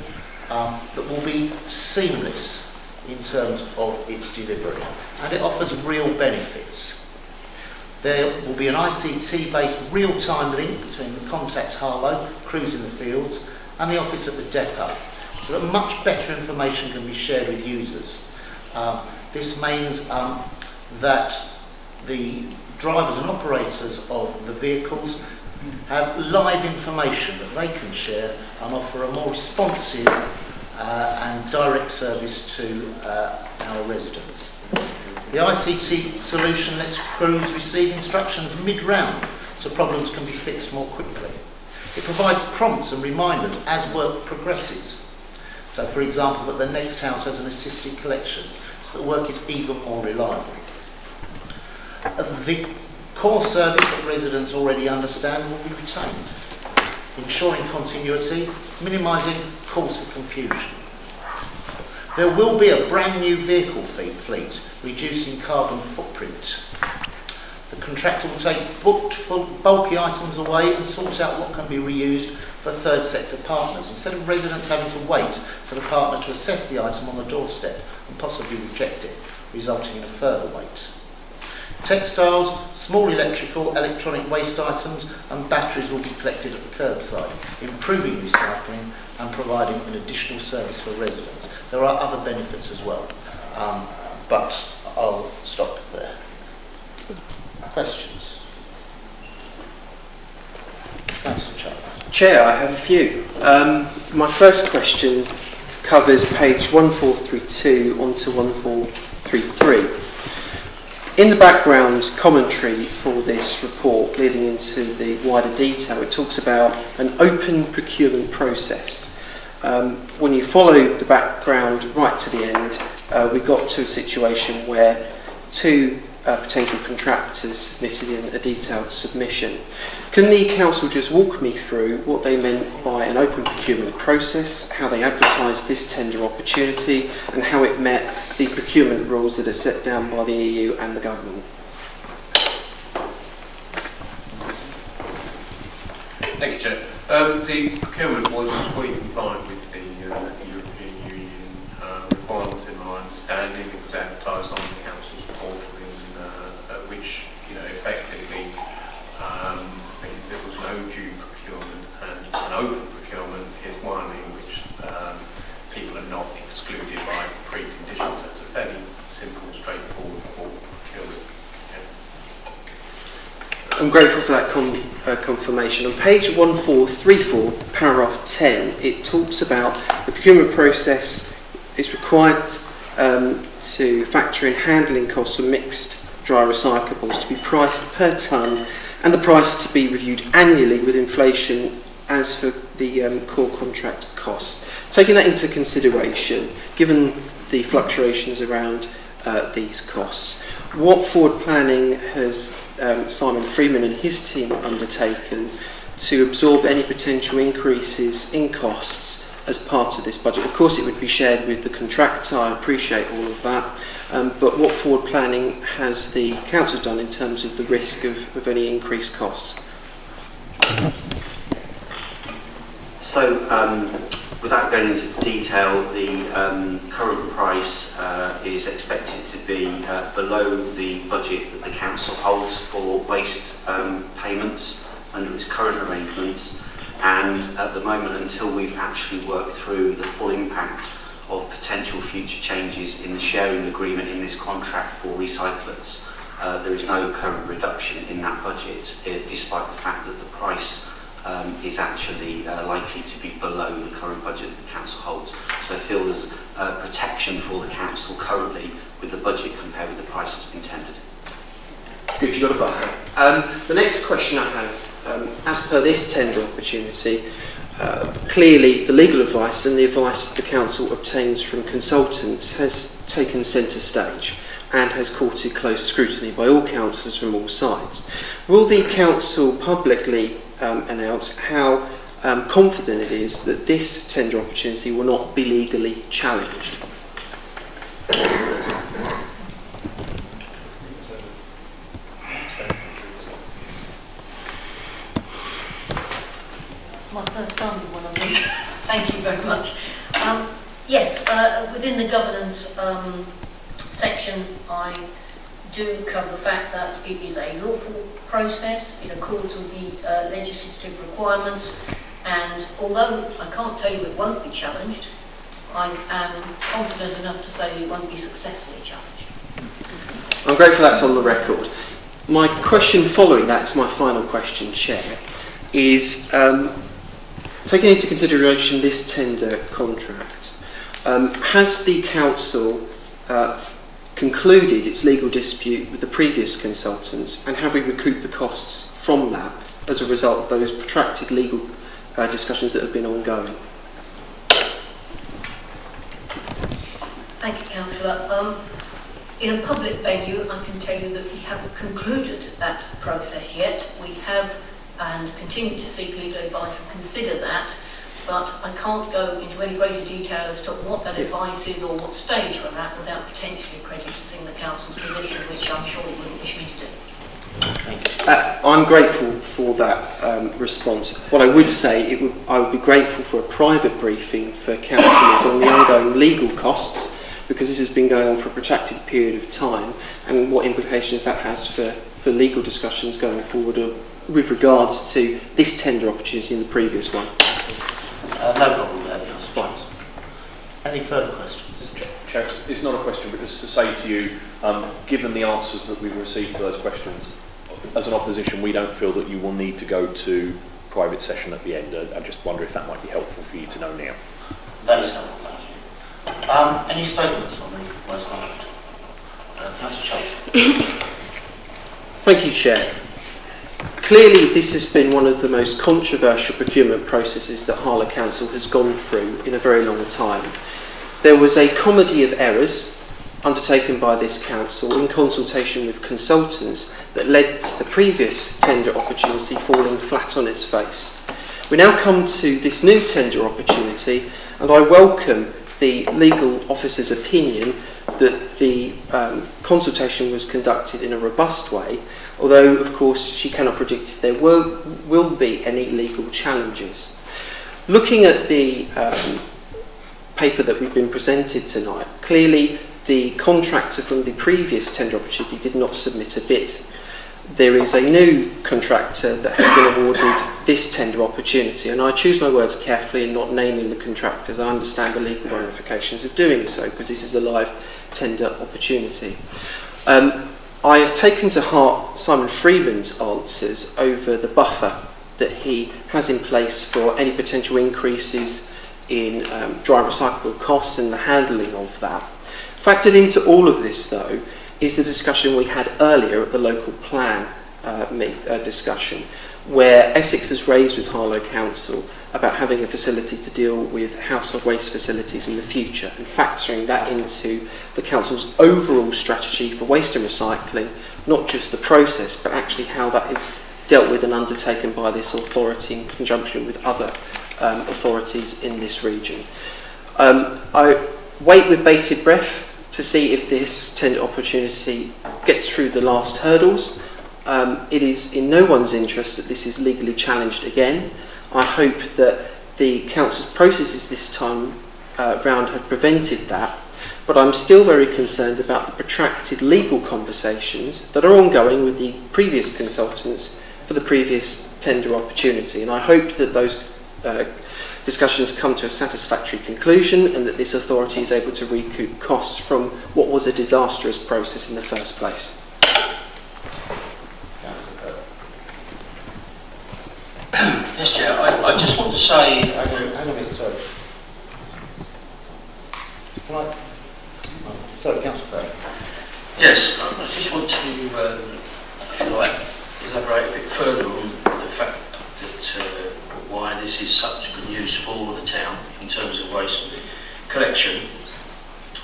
that will be seamless in terms of its delivery, and it offers real benefits. There will be an ICT-based real-time link between the Contact Harlow, crews in the fields, and the office at the depot, so that much better information can be shared with users. This means that the drivers and operators of the vehicles have live information that they can share and offer a more responsive and direct service to our residents. The ICT solution lets crews receive instructions mid-round so problems can be fixed more quickly. It provides prompts and reminders as work progresses. So, for example, that the next house has an assisted collection, so the work is even more reliable. The core service that residents already understand will be retained, ensuring continuity, minimising calls for confusion. There will be a brand new vehicle fleet, reducing carbon footprint. The contractor will take bulky items away and sort out what can be reused for third sector partners, instead of residents having to wait for the partner to assess the item on the doorstep and possibly reject it, resulting in a further wait. Textiles, small electronic waste items and batteries will be collected at the curbside, improving recycling and providing an additional service for residents. There are other benefits as well, but I'll stop there. Questions? Councillor Charles. Chair, I have a few. My first question covers page 1432 onto 1433. In the background commentary for this report, leading into the wider detail, it talks about an open procurement process. When you follow the background right to the end, we got to a situation where two potential contractors submitted in a detailed submission. Can the council just walk me through what they meant by an open procurement process, how they advertised this tender opportunity, and how it met the procurement rules that are set down by the EU and the government? Thank you, Chair. The procurement was fully compliant with the European Union requirements, in my understanding. It was advertised on the Council's portal, which, effectively means there was no due procurement, and an open procurement is one in which people are not excluded by preconditions. So it's a fairly simple, straightforward form of procurement. I'm grateful for that confirmation. On page 1434, paragraph 10, it talks about the procurement process is required to factor in handling costs for mixed dry recyclables to be priced per tonne, and the price to be reviewed annually with inflation as for the core contract costs. Taking that into consideration, given the fluctuations around these costs, what forward planning has Simon Freeman and his team undertaken to absorb any potential increases in costs as part of this budget? Of course it would be shared with the contractor, I appreciate all of that, but what forward planning has the council done in terms of the risk of any increased costs? So, without going into detail, the current price is expected to be below the budget that the council holds for waste payments under its current arrangements, and at the moment, until we've actually worked through the full impact of potential future changes in the sharing agreement in this contract for recyclers, there is no current reduction in that budget, despite the fact that the price is actually likely to be below the current budget that the council holds. So I feel there's protection for the council currently with the budget compared with the price that's been tendered. Good, you've got a buffer. The next question I have, as per this tender opportunity, clearly the legal advice and the advice the council obtains from consultants has taken centre stage and has courted close scrutiny by all councillors from all sides. Will the council publicly announce how confident it is that this tender opportunity will not be legally challenged? My first time with one of these. Thank you very much. Yes, within the governance section, I do cover the fact that it is a lawful process, it accords with the legislative requirements, and although I can't tell you it won't be challenged, I am confident enough to say it won't be successfully challenged. I'm grateful that's on the record. My question following that, to my final question, Chair, is taking into consideration this tender contract, has the council concluded its legal dispute with the previous consultants, and have we recouped the costs from that as a result of those protracted legal discussions that have been ongoing? Thank you, Councillor. In a public venue, I can tell you that we haven't concluded that process yet. We have and continue to seek legal advice and consider that, but I can't go into any greater detail as to what that advice is or what stage we're at without potentially prejudicing the council's position, which I'm sure you wouldn't wish me to do. I'm grateful for that response. What I would say, I would be grateful for a private briefing for councillors on the ongoing legal costs, because this has been going on for a protracted period of time, and what implications that has for legal discussions going forward with regards to this tender opportunity and the previous one. No problem there, I suppose. Any further questions? Chair, it's not a question, but just to say to you, given the answers that we've received to those questions, as an opposition, we don't feel that you will need to go to private session at the end. I just wonder if that might be helpful for you to know now. That is helpful, thank you. Any statements on the West Contract? Councillor Charlton. Thank you, Chair. Clearly, this has been one of the most controversial procurement processes that Harlow Council has gone through in a very long time. There was a comedy of errors, undertaken by this council in consultation with consultants that led to the previous tender opportunity falling flat on its face. We now come to this new tender opportunity, and I welcome the legal officer's opinion that the consultation was conducted in a robust way, although of course she cannot predict if there will be any legal challenges. Looking at the paper that we've been presented tonight, clearly the contractor from the previous tender opportunity did not submit a bid. There is a new contractor that has been awarded this tender opportunity, and I choose my words carefully in not naming the contractors. I understand the legal ramifications of doing so because this is a live tender opportunity. I have taken to heart Simon Freeman's answers over the buffer that he has in place for any potential increases in dry recyclable costs and the handling of that. Factored into all of this, though, is the discussion we had earlier at the local plan discussion, where Essex has raised with Harlow Council about having a facility to deal with household waste facilities in the future and factoring that into the council's overall strategy for waste and recycling, not just the process, but actually how that is dealt with and undertaken by this authority in conjunction with other authorities in this region. I wait with bated breath to see if this tender opportunity gets through the last hurdles. It is in no one's interest that this is legally challenged again. I hope that the council's processes this time round have prevented that, but I'm still very concerned about the protracted legal conversations that are ongoing with the previous consultants for the previous tender opportunity, and I hope that those discussions come to a satisfactory conclusion and that this authority is able to recoup costs from what was a disastrous process in the first place. Yes, Chair, I just want to say... Hang a minute, sorry. Sorry, Councillor Perry. Yes, I just want to if you like, elaborate a bit further on the fact that why this is such good news for the town in terms of waste collection.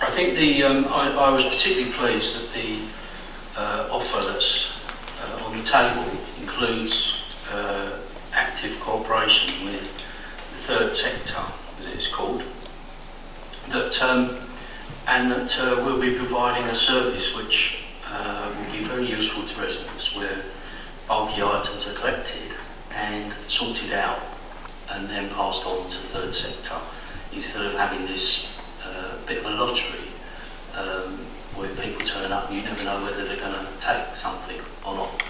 I think I was particularly pleased that the offer that's on the table includes active cooperation with the third sector, as it's called, and that we'll be providing a service which will be very useful to residents, where bulky items are collected and sorted out and then passed on to the third sector, instead of having this bit of a lottery where people turn up and you never know whether they're going to take something or not.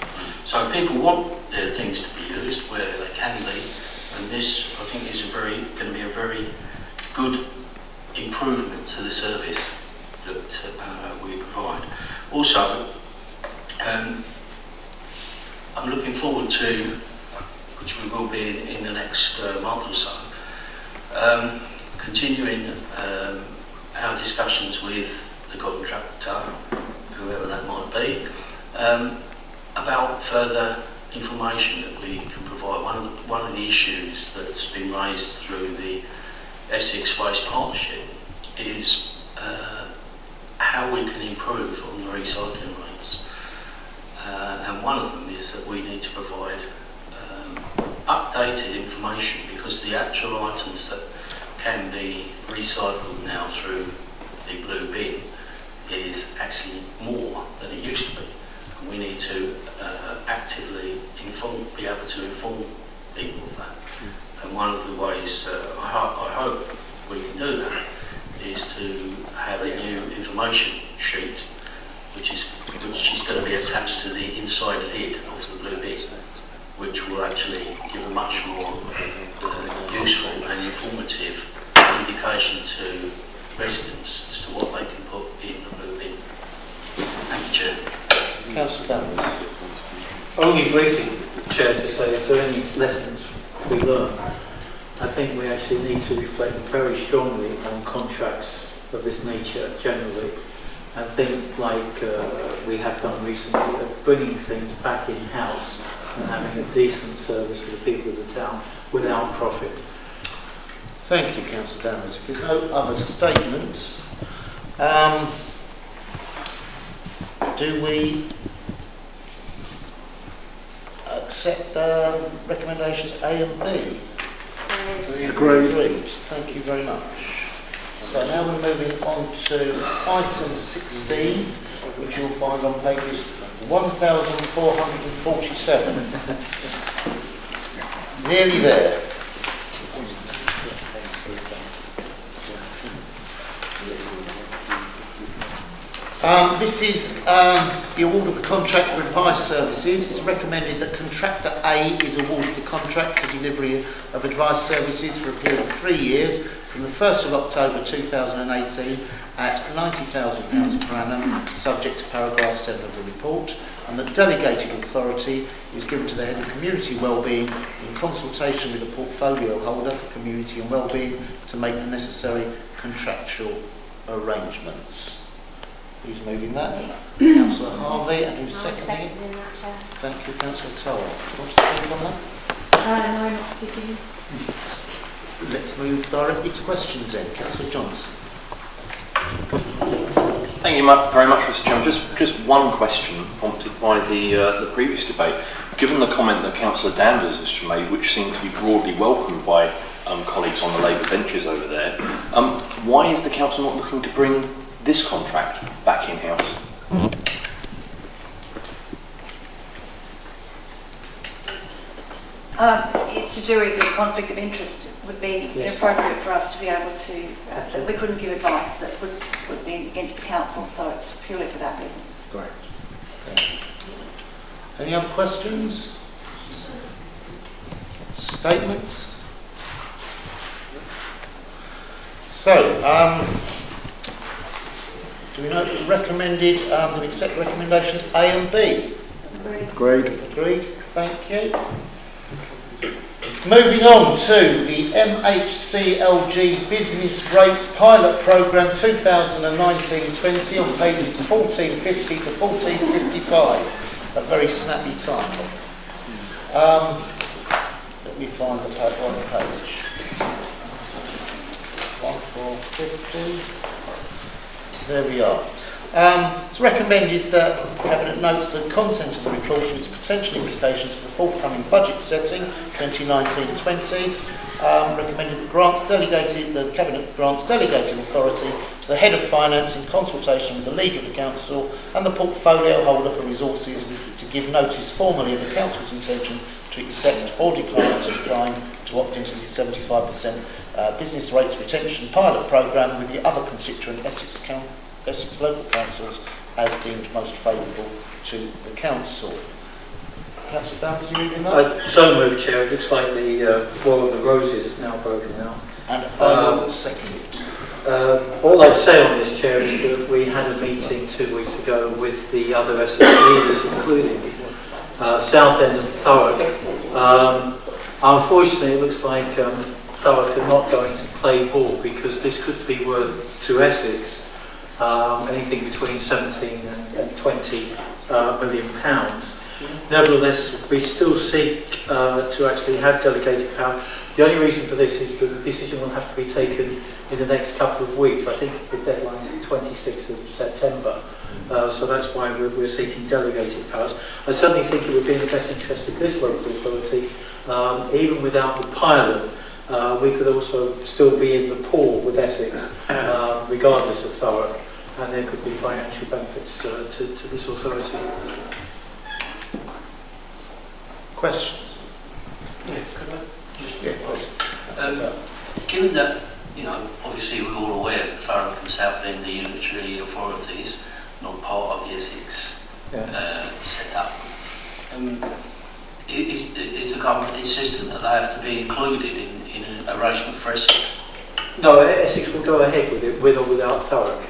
So people want their things to be used where they can be, and this I think is going to be a very good improvement to the service that we provide. Also, I'm looking forward to, which we will be in the next month or so, continuing our discussions with the contractor, whoever that might be, about further information that we can provide. One of the issues that's been raised through the Essex Waste Partnership is how we can improve on the recycling rates. And one of them is that we need to provide updated information, because the actual items that can be recycled now through the blue bin is actually more than it used to be. And we need to actively be able to inform people of that. And one of the ways I hope we can do that is to have a new information sheet which is going to be attached to the inside lid of the blue bin, which will actually give a much more useful and informative indication to residents as to what they can put in the blue bin. Thank you, Chair. Councillor Danvers. Only briefly, Chair, to say if there are any lessons to be learned, I think we actually need to reflect very strongly on contracts of this nature generally, and think like we have done recently, of bringing things back in-house and having a decent service for the people of the town without profit. Thank you, Councillor Danvers. If there's no other statements, Do we accept recommendations A and B? Agreed. Thank you very much. So now we're moving on to item 16, which you'll find on pages 1447. Nearly there. This is the award of the contract for advice services. It's recommended that contractor A is awarded the contract for delivery of advice services for a period of 3 years from the 1st of October 2018 at £90,000 per annum, subject to paragraph 7 of the report, and that delegated authority is given to the Head of Community Wellbeing in consultation with the portfolio holder for community and wellbeing to make the necessary contractual arrangements. Who's moving that? Councillor Harvey, and who's seconding it? Thank you, Councillor Toll. Want to speak on that? No, not particularly. Let's move directly to questions then. Councillor Johnson. Thank you very much, Mr. Chairman. Just one question prompted by the previous debate. Given the comment that Councillor Danvers has just made, which seemed to be broadly welcomed by colleagues on the Labour benches over there, why is the council not looking to bring this contract back in-house? It's to do with the conflict of interest. It would be inappropriate for us to be able to, that we couldn't give advice that would be against the council, so it's purely for that reason. Great. Any other questions? Statements? So, do we know that recommended, that we accept recommendations A and B? Agreed. Agreed, thank you. Moving on to the MHCLG Business Rates Pilot Programme 2019-20 on pages 1450 to 1455. A very snappy time. Let me find the one page. 1450. There we are. It's recommended that Cabinet notes the content of the report and its potential implications for the forthcoming budget setting 2019-20. Recommended that the Cabinet grants delegated authority to the Head of Finance in consultation with the League of the Council and the portfolio holder for resources to give notice formally of the Council's intention to accept or decline to opt into the 75% business rates retention pilot programme with the other constituent Essex local councils as deemed most favourable to the council. Councillor Danvers, are you reading that? So moved, Chair. It looks like the War of the Roses is now broken out. And I will second it. All I'd say on this, Chair, is that we had a meeting 2 weeks ago with the other Essex leaders, including Southend and Thurrock. Unfortunately, it looks like Thurrock are not going to play ball because this could be worth to Essex anything between 17 and 20 million pounds. Nevertheless, we still seek to actually have delegated power. The only reason for this is that the decision will have to be taken in the next couple of weeks. I think the deadline is the 26th of September. So that's why we're seeking delegated powers. I certainly think it would be in the best interest of this local authority, even without the pilot, we could also still be in the pool with Essex, regardless of Thurrock, and there could be financial benefits to this authority. Questions? Yeah, could I just... Yeah, please. Given that, obviously we're all aware that Thurrock and Southend, the unitary authorities, not part of the Essex set up, is the government insistent that they have to be included in an arrangement for Essex? No, Essex will go ahead with it, with or without Thurrock.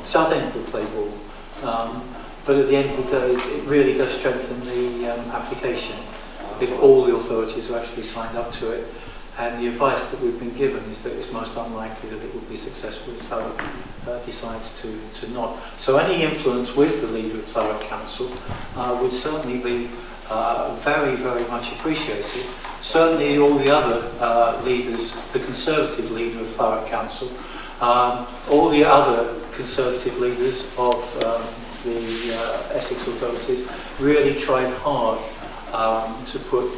Southend will play ball, but at the end of the day, it really does strengthen the application if all the authorities are actually signed up to it. And the advice that we've been given is that it's most unlikely that it will be successful if Thurrock decides to not. So any influence with the leader of Thurrock Council would certainly be very, very much appreciated. Certainly all the other leaders, the Conservative leader of Thurrock Council, all the other Conservative leaders of the Essex authorities really tried hard to put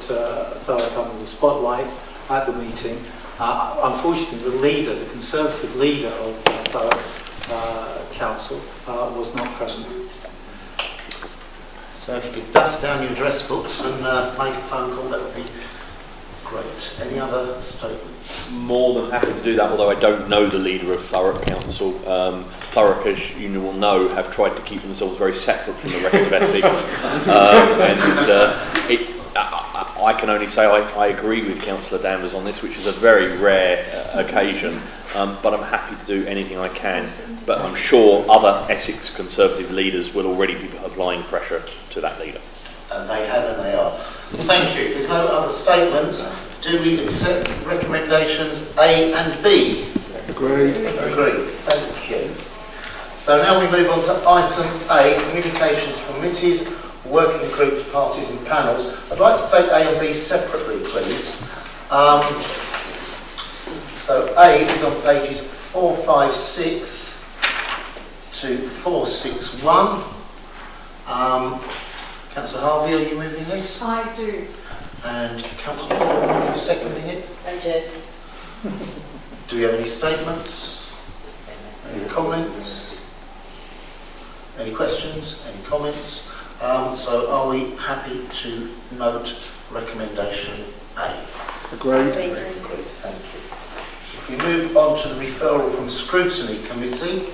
Thurrock under the spotlight at the meeting. Unfortunately, the Conservative leader of Thurrock Council was not present. So if you could dust down your address books and make a phone call, that would be great. Any other statements? More than happy to do that, although I don't know the leader of Thurrock Council. Thurrock, as you will know, have tried to keep themselves very separate from the rest of Essex. I can only say I agree with Councillor Danvers on this, which is a very rare occasion, but I'm happy to do anything I can. But I'm sure other Essex Conservative leaders will already be applying pressure to that leader. And they have and they are. Thank you. If there's no other statements, do we accept recommendations A and B? Agreed. Agreed. Thank you. So now we move on to item A, communications committees, working groups, parties and panels. I'd like to take A and B separately, please. So A is on pages 456 to 461. Councillor Harvey, are you moving this? I do. And Councillor Ford, are you seconding it? I do. Do we have any statements? Any comments? Any questions? Any comments? So are we happy to note recommendation A? Agreed. Agreed, thank you. If we move on to the referral from Scrutiny Committee,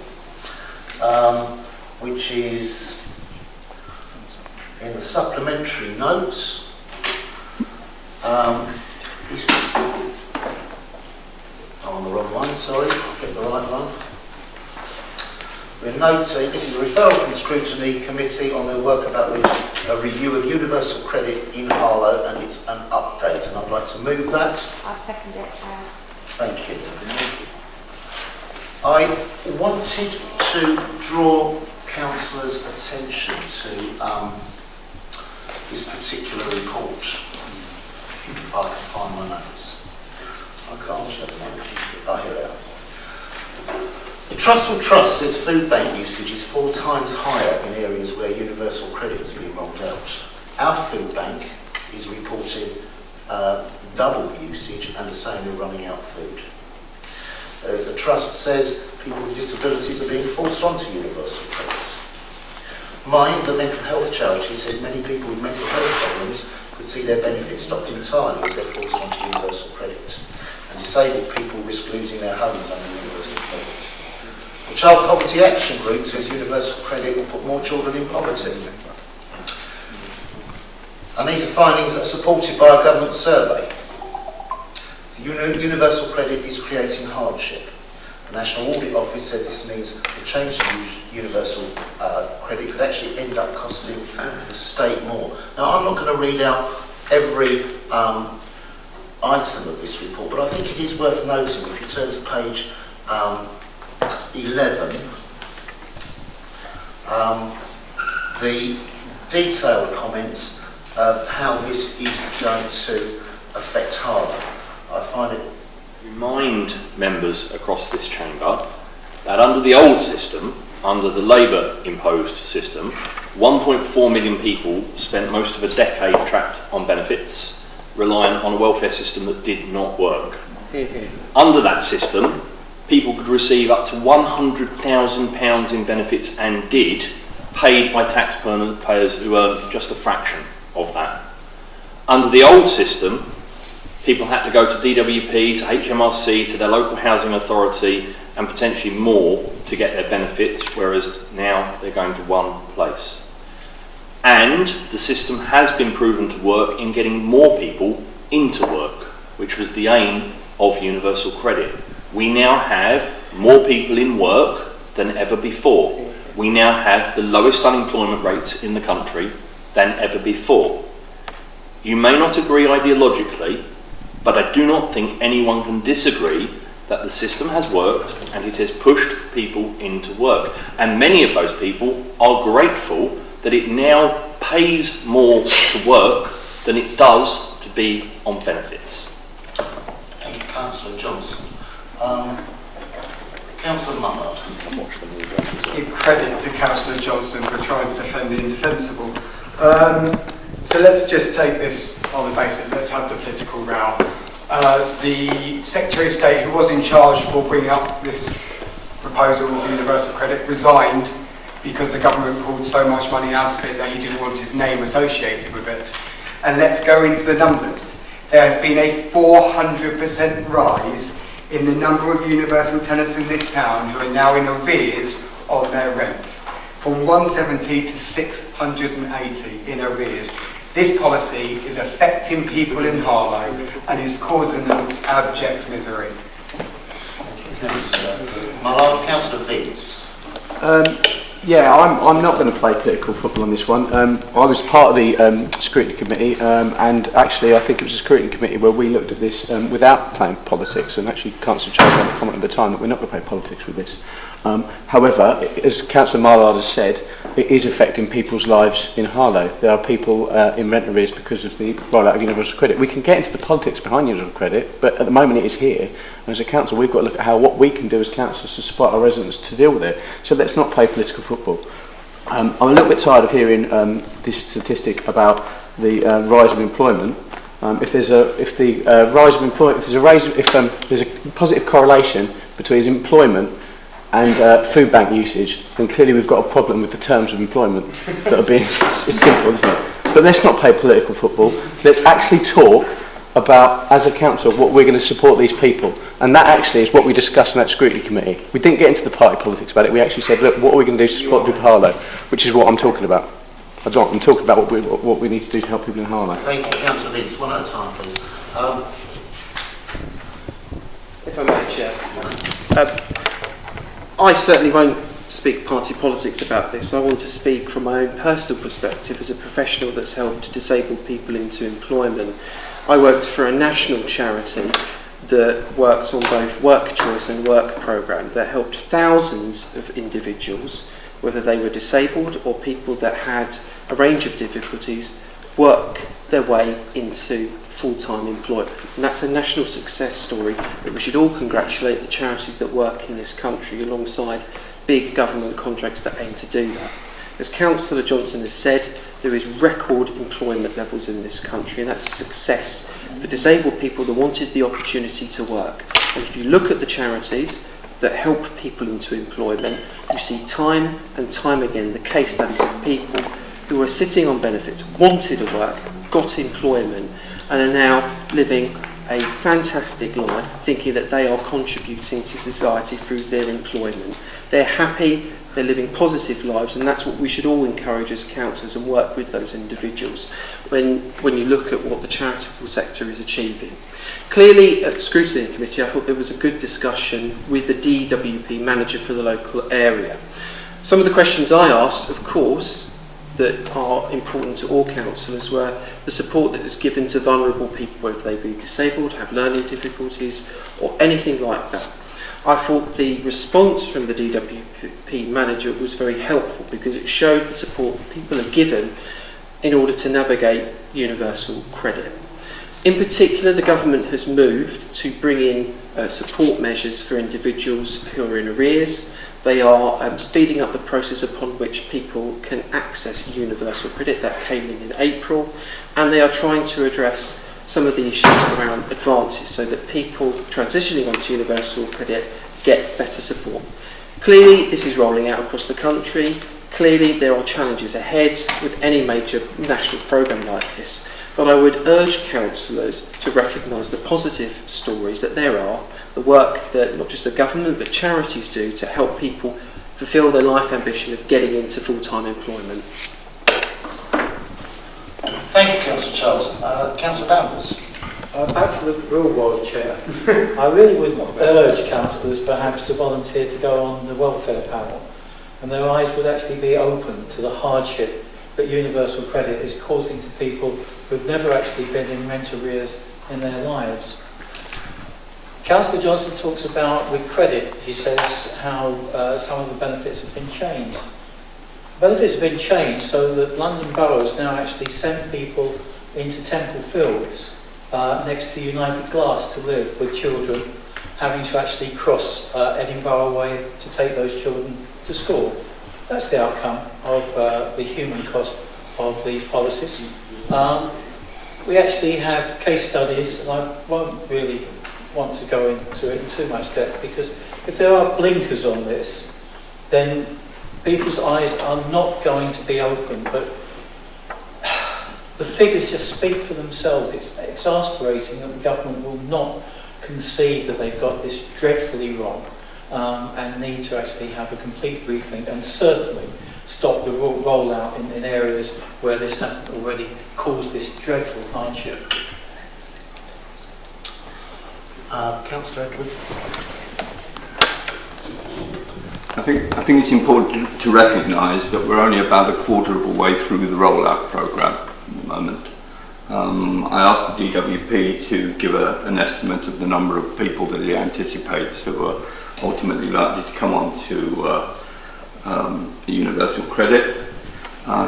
which is in the supplementary notes. I'm on the wrong one, sorry, I'll get the right one. We're noting, this is a referral from the Scrutiny Committee on their work about the review of universal credit in Harlow, and it's an update, and I'd like to move that. I second it, Chair. Thank you. I wanted to draw councillors' attention to this particular report, if I can find my notes. I can't at the moment. Oh, here they are. The Trussell Trust says food bank usage is 4 times higher in areas where universal credit has been rolled out. Our food bank is reporting double usage and is saying they're running out of food. The Trust says people with disabilities are being forced onto universal credit. Mind, the mental health charity, says many people with mental health problems could see their benefits stopped entirely as they're forced onto universal credit. And disabled people risk losing their homes under universal credit. The Child Poverty Action Group says universal credit will put more children in poverty. And these are findings that are supported by a government survey. Universal credit is creating hardship. The National Audit Office said this means the change to universal credit could actually end up costing the state more. Now, I'm not going to read out every item of this report, but I think it is worth noting, if you turn to page 11, the detailed comments of how this is going to affect Harlow. I find it... Remind members across this chamber that under the old system, under the Labour-imposed system, 1.4 million people spent most of a decade trapped on benefits, reliant on a welfare system that did not work. Under that system, people could receive up to £100,000 in benefits, and did, paid by taxpayers who earned just a fraction of that. Under the old system, people had to go to DWP, to HMRC, to their local housing authority, and potentially more to get their benefits, whereas now they're going to one place. And the system has been proven to work in getting more people into work, which was the aim of universal credit. We now have more people in work than ever before. We now have the lowest unemployment rates in the country than ever before. You may not agree ideologically, but I do not think anyone can disagree that the system has worked and it has pushed people into work. And many of those people are grateful that it now pays more to work than it does to be on benefits. Thank you, Councillor Johnson. Councillor Mullard. Give credit to Councillor Johnson for trying to defend the indefensible. So let's just take this on the basis, let's have the political row. The Secretary of State who was in charge for bringing up this proposal of universal credit resigned because the government pulled so much money out of it that he didn't want his name associated with it. And let's go into the numbers. There has been a 400% rise in the number of universal tenants in this town who are now in arrears on their rent, from 170 to 680 in arrears. This policy is affecting people in Harlow and is causing them abject misery. Mullard. Councillor Vince. Yeah, I'm not going to play political football on this one. I was part of the scrutiny committee, and actually I think it was a scrutiny committee where we looked at this without playing politics, and actually Councillor Charles had a comment at the time that we're not going to play politics with this. However, as Councillor Mullard has said, it is affecting people's lives in Harlow. There are people in rent arrears because of the rollout of universal credit. We can get into the politics behind universal credit, but at the moment it is here. And as a council, we've got to look at what we can do as councillors to support our residents to deal with it. So let's not play political football. I'm a little bit tired of hearing this statistic about the rise of employment. If there's a positive correlation between employment and food bank usage, then clearly we've got a problem with the terms of employment that are being. It's simple, isn't it? But let's not play political football. Let's actually talk about, as a council, what we're going to support these people. And that actually is what we discussed in that scrutiny committee. We didn't get into the party politics about it. We actually said, look, what are we going to do to support people in Harlow? Which is what I'm talking about. I'm talking about what we need to do to help people in Harlow. Thank you, Councillor Vince. One at a time, please. If I may, Chair. I certainly won't speak party politics about this. I want to speak from my own personal perspective as a professional that's helped disabled people into employment. I worked for a national charity that worked on both work choice and work programme that helped thousands of individuals, whether they were disabled or people that had a range of difficulties, work their way into full-time employment. And that's a national success story that we should all congratulate the charities that work in this country alongside big government contracts that aim to do that. As Councillor Johnson has said, there is record employment levels in this country, and that's a success for disabled people that wanted the opportunity to work. And if you look at the charities that help people into employment, you see time and time again the case studies of people who are sitting on benefits, wanted to work, got employment, and are now living a fantastic life, thinking that they are contributing to society through their employment. They're happy, they're living positive lives, and that's what we should all encourage as councillors and work with those individuals when you look at what the charitable sector is achieving. Clearly, at the Scrutiny Committee, I thought there was a good discussion with the DWP manager for the local area. Some of the questions I asked, of course, that are important to all councillors were the support that is given to vulnerable people, whether they be disabled, have learning difficulties, or anything like that. I thought the response from the DWP manager was very helpful because it showed the support that people are given in order to navigate universal credit. In particular, the government has moved to bring in support measures for individuals who are in arrears. They are speeding up the process upon which people can access universal credit. That came in April, and they are trying to address some of the issues around advances so that people transitioning onto universal credit get better support. Clearly, this is rolling out across the country. Clearly, there are challenges ahead with any major national programme like this. But I would urge councillors to recognise the positive stories that there are, the work that not just the government but charities do to help people fulfil their life ambition of getting into full-time employment. Thank you, Councillor Charles. Councillor Danvers. Back to the real world, Chair. I really would urge councillors perhaps to volunteer to go on the welfare panel, and their eyes would actually be open to the hardship that universal credit is causing to people who've never actually been in rent arrears in their lives. Councillor Johnson talks about, with credit, he says how some of the benefits have been changed. Benefits have been changed so that London boroughs now actually send people into Temple Fields next to United Glass to live with children having to actually cross Edinburgh Way to take those children to school. That's the outcome of the human cost of these policies. We actually have case studies, and I won't really want to go into it in too much depth, because if there are blinkers on this, then people's eyes are not going to be open. But the figures just speak for themselves. It's exasperating that the government will not concede that they've got this dreadfully wrong, and need to actually have a complete rethink, and certainly stop the rollout in areas where this hasn't already caused this dreadful hardship. Councillor Edwards. I think it's important to recognise that we're only about a quarter of a way through the rollout programme at the moment. I asked the DWP to give an estimate of the number of people that he anticipates that were ultimately likely to come on to the universal credit.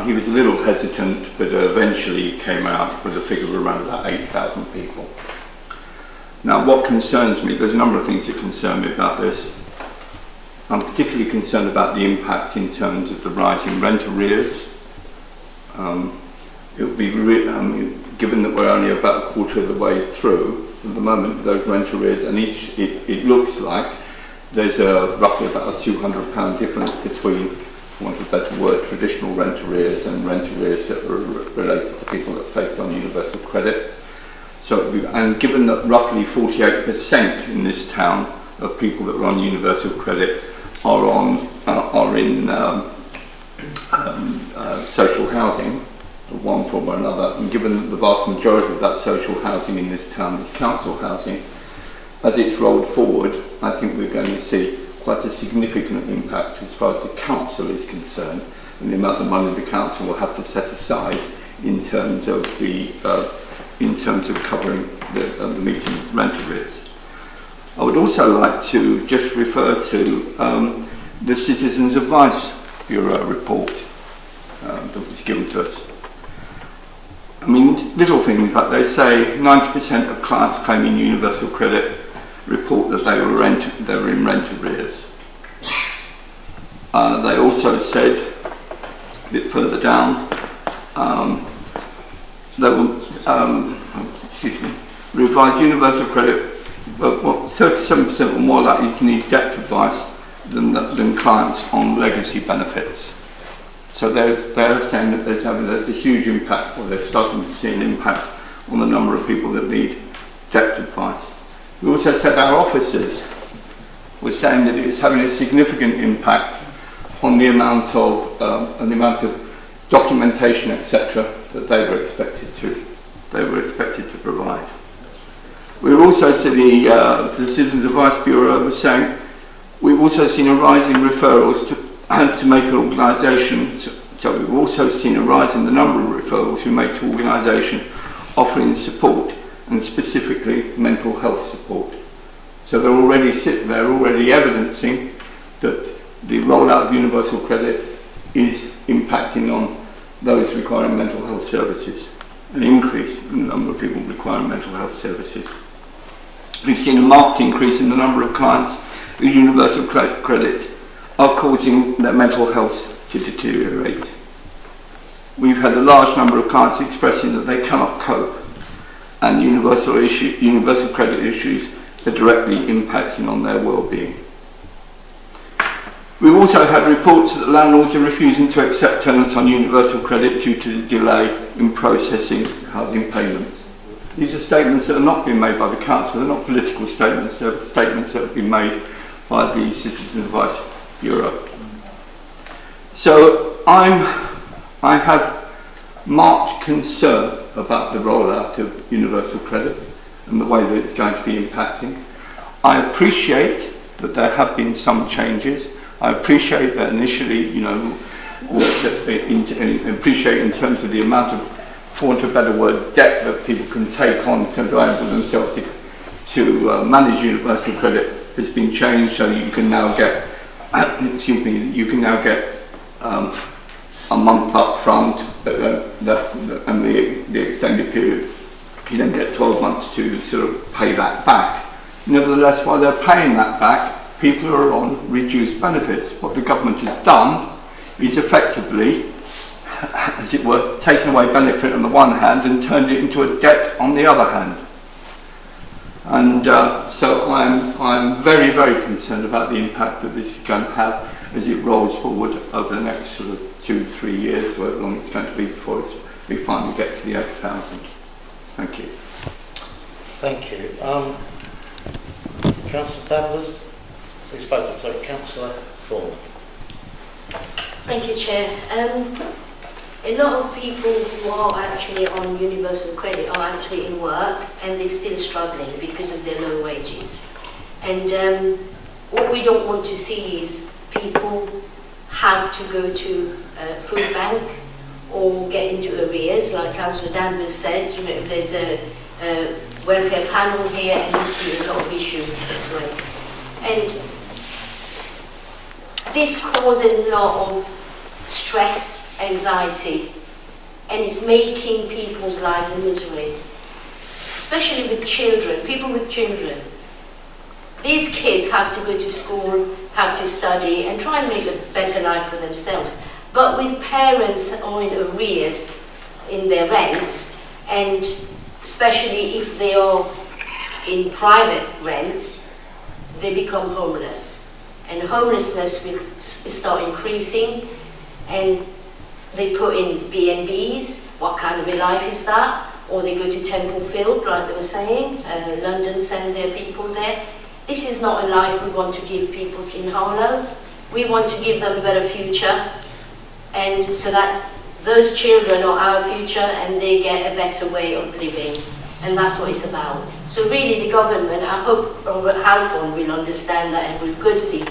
He was a little hesitant, but eventually came out with a figure of around about 8,000 people. Now, what concerns me, there's a number of things that concern me about this. I'm particularly concerned about the impact in terms of the rising rent arrears. It would be, given that we're only about a quarter of the way through, at the moment, those rent arrears, and it looks like there's roughly about a £200 difference between, for want of a better word, traditional rent arrears and rent arrears that are related to people that are placed on universal credit. So, and given that roughly 48% in this town of people that are on universal credit are in social housing of one form or another, and given that the vast majority of that social housing in this town is council housing, as it's rolled forward, I think we're going to see quite a significant impact as far as the council is concerned, and the amount of money the council will have to set aside in terms of covering the meeting rent arrears. I would also like to just refer to the Citizens Advice Bureau report that was given to us. I mean, little things like they say 90% of clients claiming universal credit report that they were in rent arrears. They also said, a bit further down, they will revise universal credit, but 37% were more likely to need debt advice than clients on legacy benefits. So they're saying that there's a huge impact, or they're starting to see an impact on the number of people that need debt advice. We also said our officers were saying that it's having a significant impact on the amount of documentation, etc., that they were expected to provide. We also said the Citizens Advice Bureau was saying we've also seen a rise in referrals to make an organisation. So we've also seen a rise in the number of referrals we make to organisation offering support, and specifically mental health support. So they're already evidencing that the rollout of universal credit is impacting on those requiring mental health services, an increase in the number of people requiring mental health services. We've seen a marked increase in the number of clients whose universal credit are causing their mental health to deteriorate. We've had a large number of clients expressing that they cannot cope, and universal credit issues are directly impacting on their well-being. We've also had reports that landlords are refusing to accept tenants on universal credit due to the delay in processing housing payments. These are statements that are not being made by the council, they're not political statements, they're statements that have been made by the Citizens Advice Bureau. So I have marked concern about the rollout of universal credit and the way that it's going to be impacting. I appreciate that there have been some changes. I appreciate that initially, appreciate in terms of the amount of, for want of a better word, debt that people can take on to enable themselves to manage universal credit has been changed, so you can now get, a month up front, and the extended period, you then get 12 months to sort of pay that back. Nevertheless, while they're paying that back, people are on reduced benefits. What the government has done is effectively, as it were, taken away benefit on the one hand and turned it into a debt on the other hand. And so I'm very, very concerned about the impact that this is going to have as it rolls forward over the next sort of 2-3 years, however long it's going to be before we finally get to the 8,000. Thank you. Thank you. Councillor Danvers, please spoken. So, Councillor Foreman. Thank you, Chair. A lot of people who are actually on universal credit are actually in work and they're still struggling because of their low wages. And what we don't want to see is people have to go to food bank or get into arrears, like Councillor Danvers said. You know, if there's a welfare panel here and you see a lot of issues this way. And this causes a lot of stress, anxiety, and it's making people's lives a misery, especially with children, people with children. These kids have to go to school, have to study, and try and make a better life for themselves. But with parents on arrears in their rents, and especially if they are in private rent, they become homeless. And homelessness will start increasing, and they put in B&Bs. What kind of a life is that? Or they go to Templefield, like they were saying. London send their people there. This is not a life we want to give people in Harlow. We want to give them a better future, and so that those children are our future and they get a better way of living. And that's what it's about. So really the government, I hope Robert Halfon will understand that and will go to the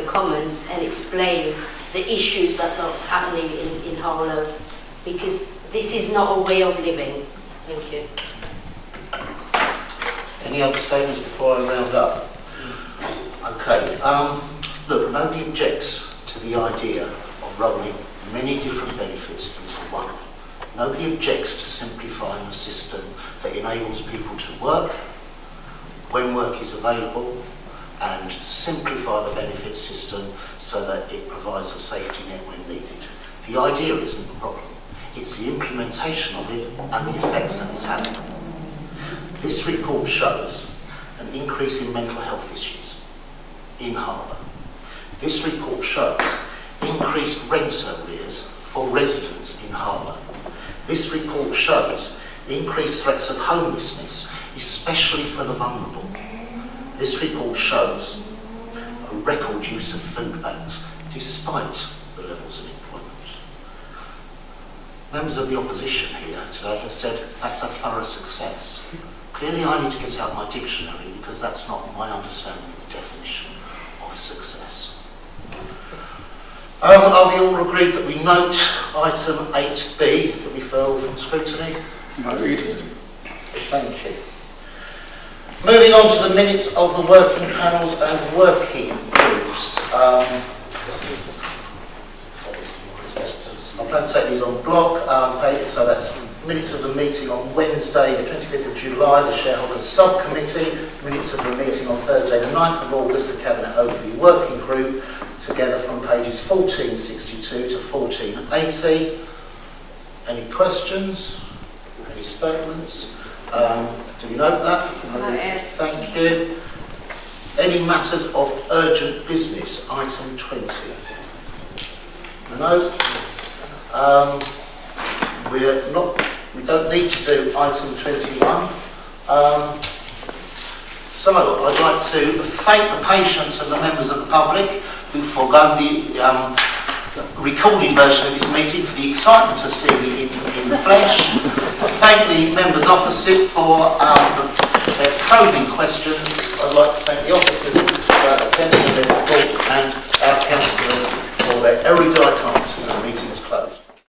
Commons and explain the issues that are happening in Harlow, because this is not a way of living. Thank you. Any other statements before I round up? Okay. Look, nobody objects to the idea of rolling many different benefits into one. Nobody objects to simplifying a system that enables people to work when work is available and simplify the benefit system so that it provides a safety net when needed. The idea isn't the problem. It's the implementation of it and the effects that it's having. This report shows an increase in mental health issues in Harlow. This report shows increased rent arrears for residents in Harlow. This report shows increased threats of homelessness, especially for the vulnerable. This report shows a record use of food banks, despite the levels of employment. Members of the opposition here today have said that's a thorough success. Clearly I need to get out my dictionary because that's not my understanding of the definition of success. Are we all agreed that we note item 8B, the referral from scrutiny? Agreed. Thank you. Moving on to the minutes of the working panels and working groups. I plan to take these on block, so that's minutes of the meeting on Wednesday, the 25th of July, the shareholders subcommittee, minutes of the meeting on Thursday, the 9th of August, the Cabinet Overview Working Group, together from pages 1462 to 1480. Any questions? Any statements? Do you note that? Thank you. Any matters of urgent business? Item 20. No. We don't need to do item 21. So I'd like to thank the patience of the members of the public who forego the recorded version of this meeting for the excitement of seeing it in the flesh. I thank the members opposite for their probing questions. I'd like to thank the officers for attending their support and our councillors for their erudite answers.